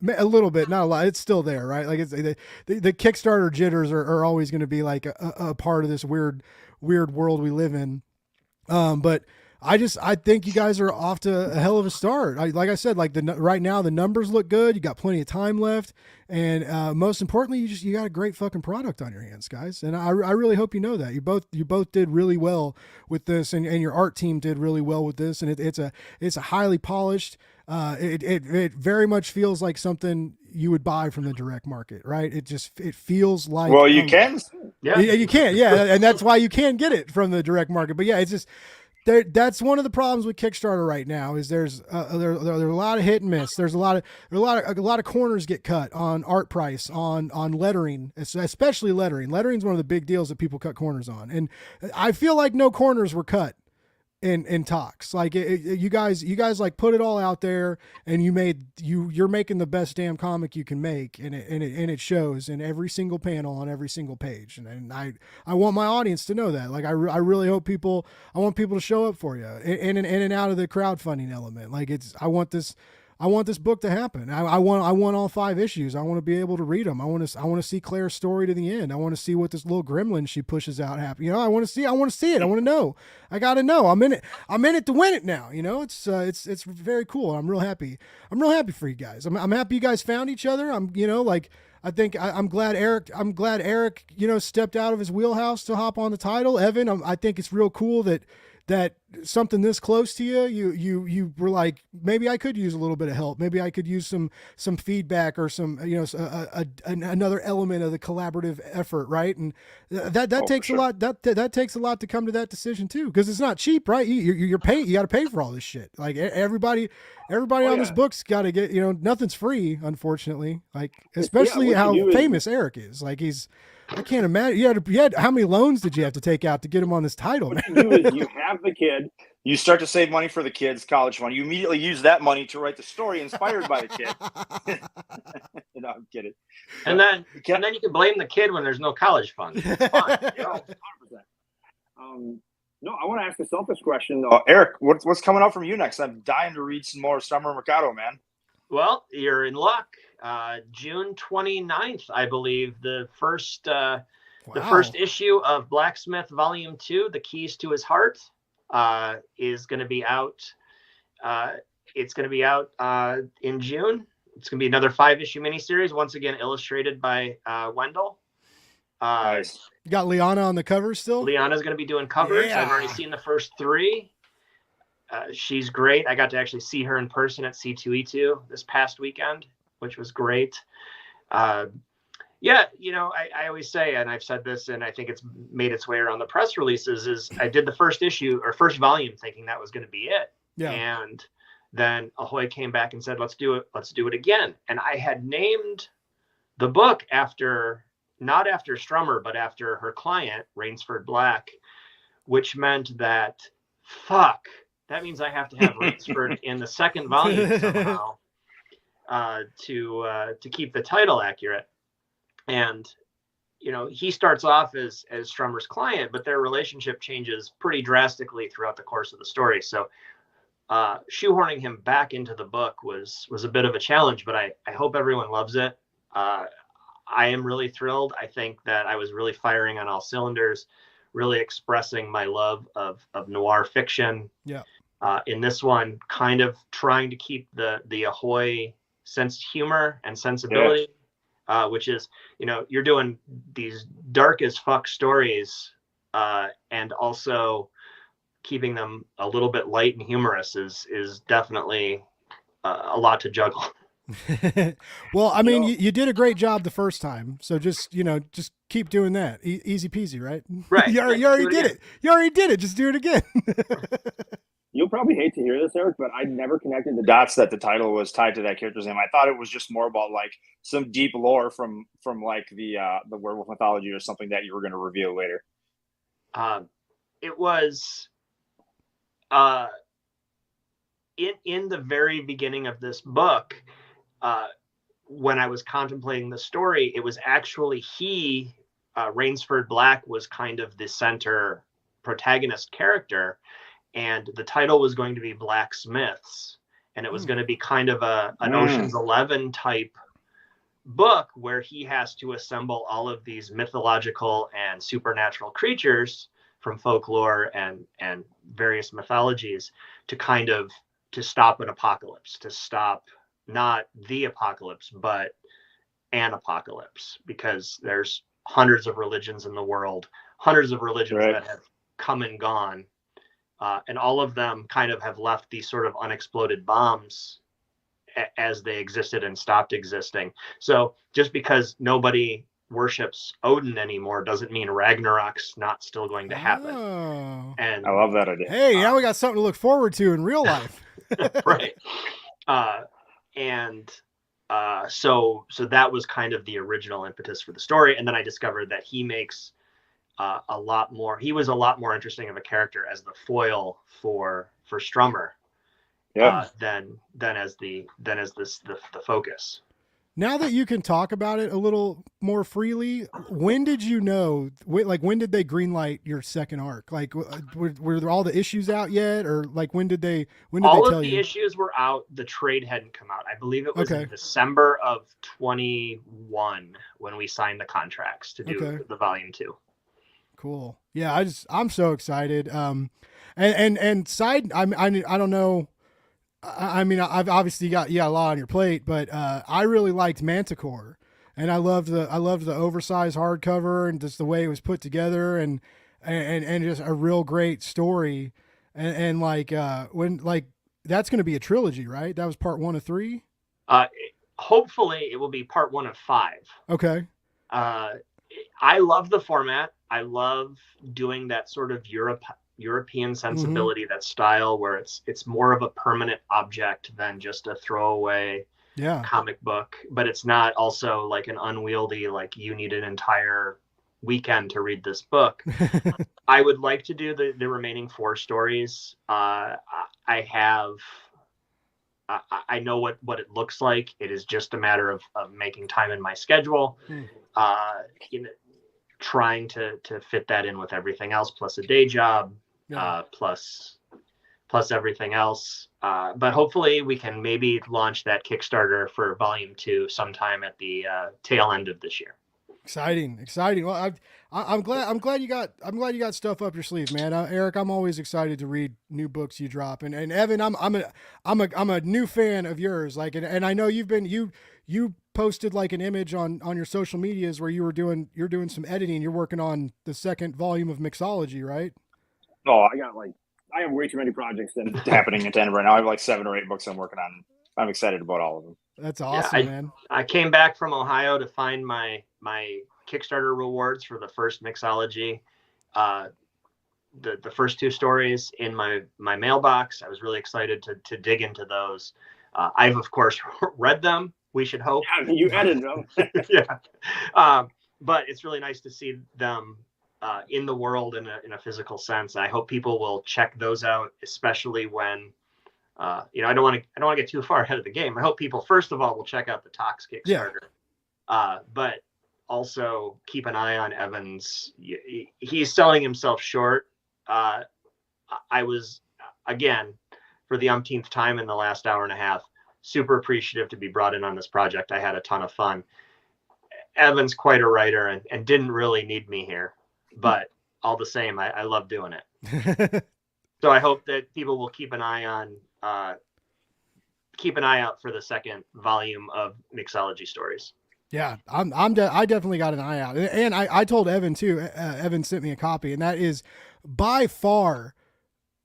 a little bit, not a lot. It's still there, right? Like it's the Kickstarter jitters are always going to be like a part of this weird world we live in. But I think you guys are off to a hell of a start. Like I said, like right now the numbers look good. You got plenty of time left, and most importantly, you got a great fucking product on your hands, guys. And I really hope you know that you both did really well with this, and your art team did really well with this. And it's a highly polished. It very much feels like something you would buy from the direct market, right? It feels like, you can, you can, and that's why you can get it from the direct market. But yeah, it's just. that's one of the problems with Kickstarter right now is there's a lot of hit and miss. There's a lot of corners get cut on art price, on lettering, especially lettering. Lettering's one of the big deals that people cut corners on, and I feel like no corners were cut in TOXX. Like you guys like put it all out there, and you're making the best damn comic you can make, and it shows in every single panel on every single page. And I want my audience to know that. Like I really hope I want people to show up for you in and out of the crowdfunding element. Like I want this book to happen. I want all 5 issues. I want to be able to read them. I want to see Claire's story to the end. I want to see what this little gremlin she pushes out happen. You know, I want to see it. I want to know. I got to know. I'm in it to win it now. You know, it's very cool. I'm real happy. I'm real happy for you guys. I'm happy you guys found each other. I'm glad Eric, you know, stepped out of his wheelhouse to hop on the title. Evan, I think it's real cool that something this close to you were like, maybe I could use a little bit of help. Maybe I could use some feedback or some, you know, another element of the collaborative effort. Right. And that takes a lot, that takes a lot to come to that decision too. Cause it's not cheap, right? You're paying, you got to pay for all this shit. Like everybody on this book's got to get, you know, nothing's free, unfortunately. Like, especially how famous Eric is. Like I can't imagine. You had how many loans did you have to take out to get him on this title? What you do is you have the kid. You start to save money for the kids' college fund. You immediately use that money to write the story inspired by the kid. You know, I'm kidding. And then you can blame the kid when there's no college fund. Fine, you know. 100%. No, I want to ask a selfish question though. Eric, what's coming out from you next? I'm dying to read some more Summer Mercado, man. Well, you're in luck. June 29th, I believe, the first issue of Blacksmith Volume 2, The Keys to His Heart, is going to be out. It's going to be out in June. It's going to be another 5-issue miniseries, once again illustrated by Wendell. Nice. You got Liana on the cover still? Liana's going to be doing covers. Yeah. I've already seen the first 3. She's great. I got to actually see her in person at C2E2 this past weekend, which was great. Yeah, you know, I always say, and I've said this, and I think it's made its way around the press releases, is I did the first issue or first volume thinking that was going to be it. Yeah. And then Ahoy came back and said, let's do it again. And I had named the book not after Strummer, but after her client, Rainsford Black, which meant that, that means I have to have Rainsford in the second volume somehow to keep the title accurate. And, you know, he starts off as Strummer's client, but their relationship changes pretty drastically throughout the course of the story. So shoehorning him back into the book was a bit of a challenge, but I hope everyone loves it. I am really thrilled. I think that I was really firing on all cylinders, really expressing my love of noir fiction. Yeah. In this one, kind of trying to keep the Ahoy sense of humor and sensibility, which is, you know, you're doing these dark as fuck stories, and also keeping them a little bit light and humorous is definitely a lot to juggle. Well, I mean, you did a great job the first time, so just keep doing that. Easy peasy, right? Right. you already did it. You already did it. Just do it again. You'll probably hate to hear this, Eric, but I never connected the dots that the title was tied to that character's name. I thought it was just more about like some deep lore from like the werewolf mythology or something that you were going to reveal later. It was in the very beginning of this book, when I was contemplating the story, it was actually Rainsford Black was kind of the center protagonist character, and the title was going to be Blacksmiths, and it was going to be kind of an Ocean's 11 type book where he has to assemble all of these mythological and supernatural creatures from folklore and various mythologies to stop an apocalypse, to stop not the apocalypse, but an apocalypse, because there's hundreds of religions in the world, hundreds of religions that have come and gone. And all of them kind of have left these sort of unexploded bombs as they existed and stopped existing. So just because nobody worships Odin anymore doesn't mean Ragnarok's not still going to happen. Oh. And I love that idea. Hey, now we got something to look forward to in real life. right. So that was kind of the original impetus for the story. And then I discovered that he makes he was a lot more interesting of a character as the foil for Strummer. Yeah. Than as the focus. Now that you can talk about it a little more freely, when did you know? When did they greenlight your second arc? Like, were there all the issues out yet, or like when did they? All of the issues were out. The trade hadn't come out. I believe it was in December of 21 when we signed the contracts to do the volume 2. Cool. Yeah, I'm so excited. And side, I don't know. I mean, I've obviously got a lot on your plate, but I really liked Manticore, and I loved the oversized hardcover and just the way it was put together, and just a real great story, and when that's going to be a trilogy, right? That was part 1 of 3. Hopefully, it will be part 1 of 5. Okay. I love the format. I love doing that sort of European sensibility, that style where it's more of a permanent object than just a throwaway comic book, but it's not also like an unwieldy, like you need an entire weekend to read this book. I would like to do the remaining 4 stories. I know what it looks like. It is just a matter of making time in my schedule. Trying to fit that in with everything else, plus a day job, plus everything else. But hopefully we can maybe launch that Kickstarter for volume 2 sometime at the tail end of this year. Exciting. Well, I'm glad you got stuff up your sleeve, man. Eric, I'm always excited to read new books you drop, and Evan, I'm a new fan of yours. Like, and I know you posted like an image on your social medias where you're doing some editing. You're working on the 2nd volume of Mixology, right? Oh, I have way too many projects happening in tandem right now. I have like 7 or 8 books I'm working on. I'm excited about all of them. That's awesome, man. I came back from Ohio to find my Kickstarter rewards for the first Mixology. The first 2 stories in my mailbox. I was really excited to dig into those. I've of course read them. We should hope. Yeah, you edited them. Yeah. But it's really nice to see them in the world in a physical sense. I hope people will check those out, especially when I don't want to get too far ahead of the game. I hope people first of all will check out the TOXX Kickstarter, but also keep an eye on Evans. He's selling himself short. I was, again, for the umpteenth time in the last hour and a half, super appreciative to be brought in on this project. I had a ton of fun. Evan's quite a writer and didn't really need me here, but all the same, I love doing it. So I hope that people will keep an eye out for the 2nd volume of Mixology stories. Yeah, I definitely got an eye out, and I told Evan too. Evan sent me a copy, and that is by far,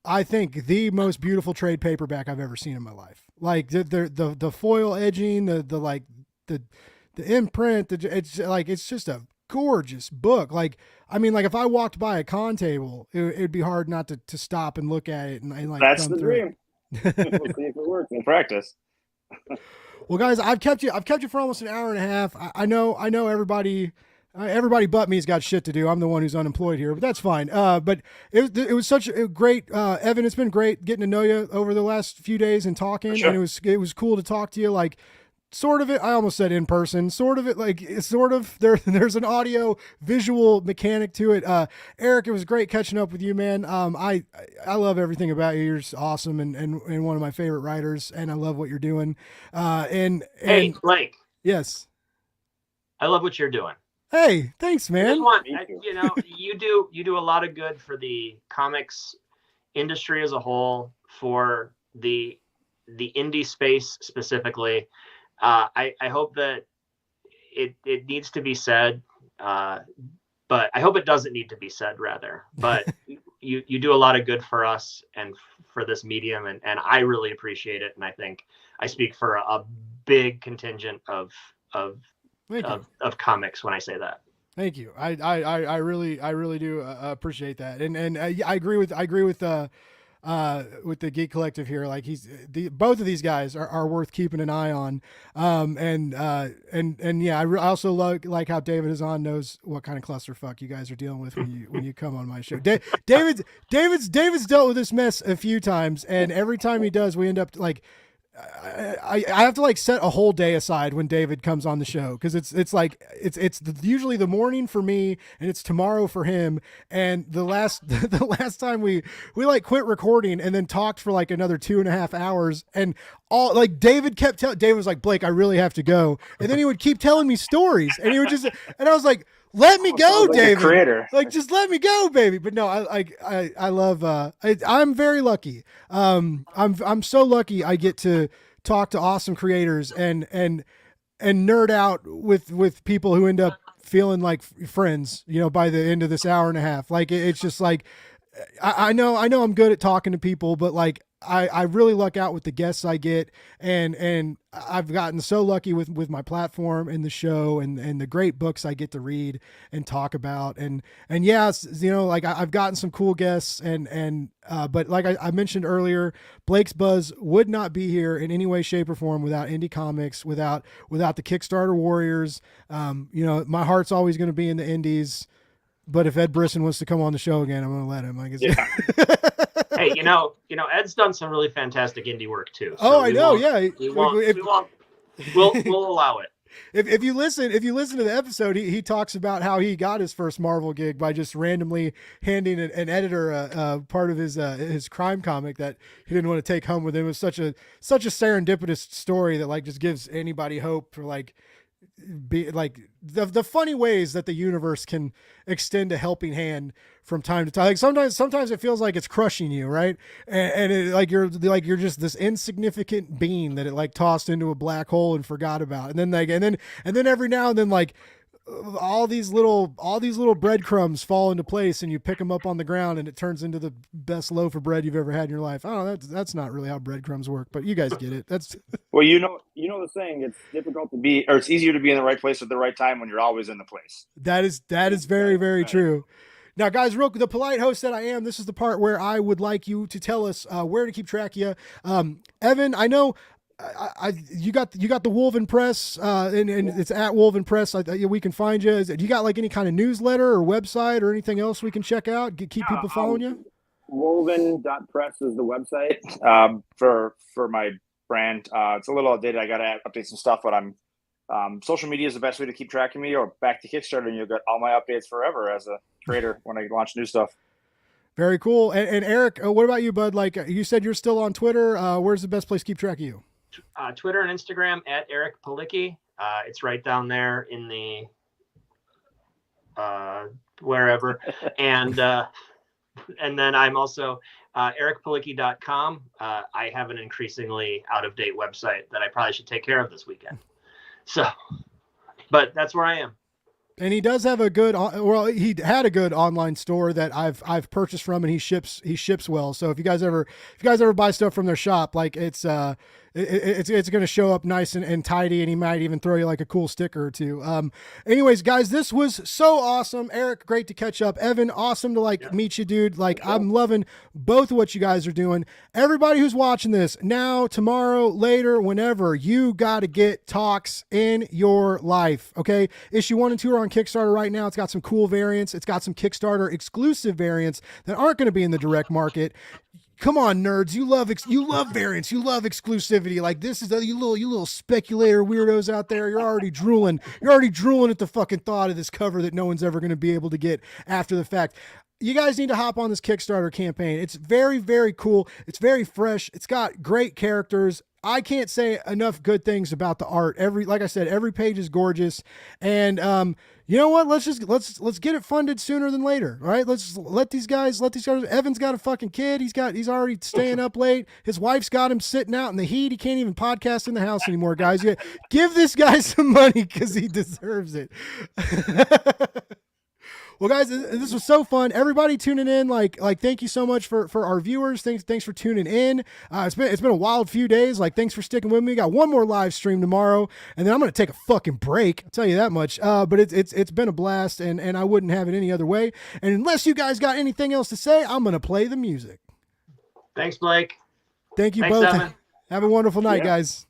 I think, the most beautiful trade paperback I've ever seen in my life. Like the foil edging, the imprint, it's just a gorgeous book. Like, I mean, like if I walked by a con table, it'd be hard not to stop and look at it and like. That's the dream. We'll see if it works in practice. Well, guys, I've kept you for almost an hour and a half. I know everybody but me's got shit to do. I'm the one who's unemployed here, but that's fine. But it was such a great, Evan, it's been great getting to know you over the last few days and talking. Sure. And it was cool to talk to you. Like, sort of it, I almost said in person, sort of it, like sort of there's an audio visual mechanic to it. Eric, it was great catching up with you, man. I love everything about you. You're just awesome and one of my favorite writers, and I love what you're doing. And hey, Blake. Yes. I love what you're doing. Hey, thanks, man. You do a lot of good for the comics industry as a whole, for the indie space specifically. I hope that it needs to be said, but I hope it doesn't need to be said, rather. But you do a lot of good for us and for this medium, and I really appreciate it. And I think I speak for a big contingent of of comics when I say that. Thank you. I really do appreciate that. And I agree with the Geek Collective here. Like both of these guys are worth keeping an eye on. And yeah, I also like how David is on, knows what kind of clusterfuck you guys are dealing with when you come on my show. David's dealt with this mess a few times, and every time he does, we end up like, I have to like set a whole day aside when David comes on the show, because it's usually the morning for me and it's tomorrow for him. And the last time we like quit recording and then talked for like another 2.5 hours, and all like David was like, Blake, I really have to go, and then he would keep telling me stories, and he would just, and I was like, let me go, like David. Creator. Like, just let me go, baby. But no, I love. I'm very lucky. I'm so lucky. I get to talk to awesome creators and nerd out with people who end up feeling like friends. You know, by the end of this hour and a half, like it's just like I know I'm good at talking to people, but like I really luck out with the guests I get, and I've gotten so lucky with my platform and the show and the great books I get to read and talk about, and yes, you know, like I've gotten some cool guests, and but like I mentioned earlier, Blake's Buzz would not be here in any way, shape, or form without indie comics, without the Kickstarter warriors. You know, my heart's always going to be in the indies. But if Ed Brisson wants to come on the show again, I'm going to let him. I guess. Yeah. Hey, you know, Ed's done some really fantastic indie work too. So I know. Yeah. We'll allow it. If you listen to the episode, he talks about how he got his first Marvel gig by just randomly handing an editor a part of his crime comic that he didn't want to take home with him. It was such a serendipitous story that like just gives anybody hope for like be like the funny ways that the universe can extend a helping hand from time to time. Like sometimes it feels like it's crushing you, right? And it, like you're just this insignificant being that it like tossed into a black hole and forgot about. And then every now and then like all these little breadcrumbs fall into place, and you pick them up on the ground, and it turns into the best loaf of bread you've ever had in your life. Oh, that's not really how breadcrumbs work, but you guys get it. That's well, you know the saying, it's difficult to be, or it's easier to be in the right place at the right time when you're always in the place. That is very, very true. Now, guys, the polite host that I am, this is the part where I would like you to tell us where to keep track of you. Evan, I know you got the Wolven Press, and it's at Wolven Press. We can find you. Do you got like any kind of newsletter or website or anything else we can check out? Keep people following you? Wolven.press is the website. For my brand. It's a little outdated. I got to update some stuff, but I'm social media is the best way to keep track of me, or back to Kickstarter, and you'll get all my updates forever as a creator when I launch new stuff. Very cool. And Eric, what about you, bud? Like you said, you're still on Twitter. Where's the best place to keep track of you? Twitter and Instagram at Eric Palicki. It's right down there in the wherever. And then I'm also ericpalicki.com. I have an increasingly out-of-date website that I probably should take care of this weekend. So, but that's where I am. And he does have he had a good online store that I've purchased from, and he ships well. So if you guys ever buy stuff from their shop, like it's going to show up nice and tidy, and he might even throw you like a cool sticker or two. Anyways, guys, this was so awesome. Eric, great to catch up. Evan, awesome to meet you, dude. Like, I'm loving both of what you guys are doing. Everybody who's watching this now, tomorrow, later, whenever, you got to get TOXX in your life. Okay. Issue 1 and 2 are on Kickstarter right now. It's got some cool variants. It's got some Kickstarter exclusive variants that aren't going to be in the direct market. Come on, nerds! You love variants. You love exclusivity. Like this is you little speculator weirdos out there. You're already drooling. You're already drooling at the fucking thought of this cover that no one's ever going to be able to get after the fact. You guys need to hop on this Kickstarter campaign. It's very, very cool. It's very fresh. It's got great characters. I can't say enough good things about the art. Like I said, every page is gorgeous. And you know what? Let's get it funded sooner than later. All right. Let's let these guys. Evan's got a fucking kid. He's already staying up late. His wife's got him sitting out in the heat. He can't even podcast in the house anymore, guys. Give this guy some money because he deserves it. Well, guys, this was so fun. Everybody tuning in, like, thank you so much for our viewers. Thanks for tuning in. It's been a wild few days. Like, thanks for sticking with me. Got one more live stream tomorrow, and then I'm gonna take a fucking break. I'll tell you that much. But it's been a blast, and I wouldn't have it any other way. And unless you guys got anything else to say, I'm gonna play the music. Thanks, Blake. Thank you Thanks, both. Evan. Have a wonderful night, Yeah. guys.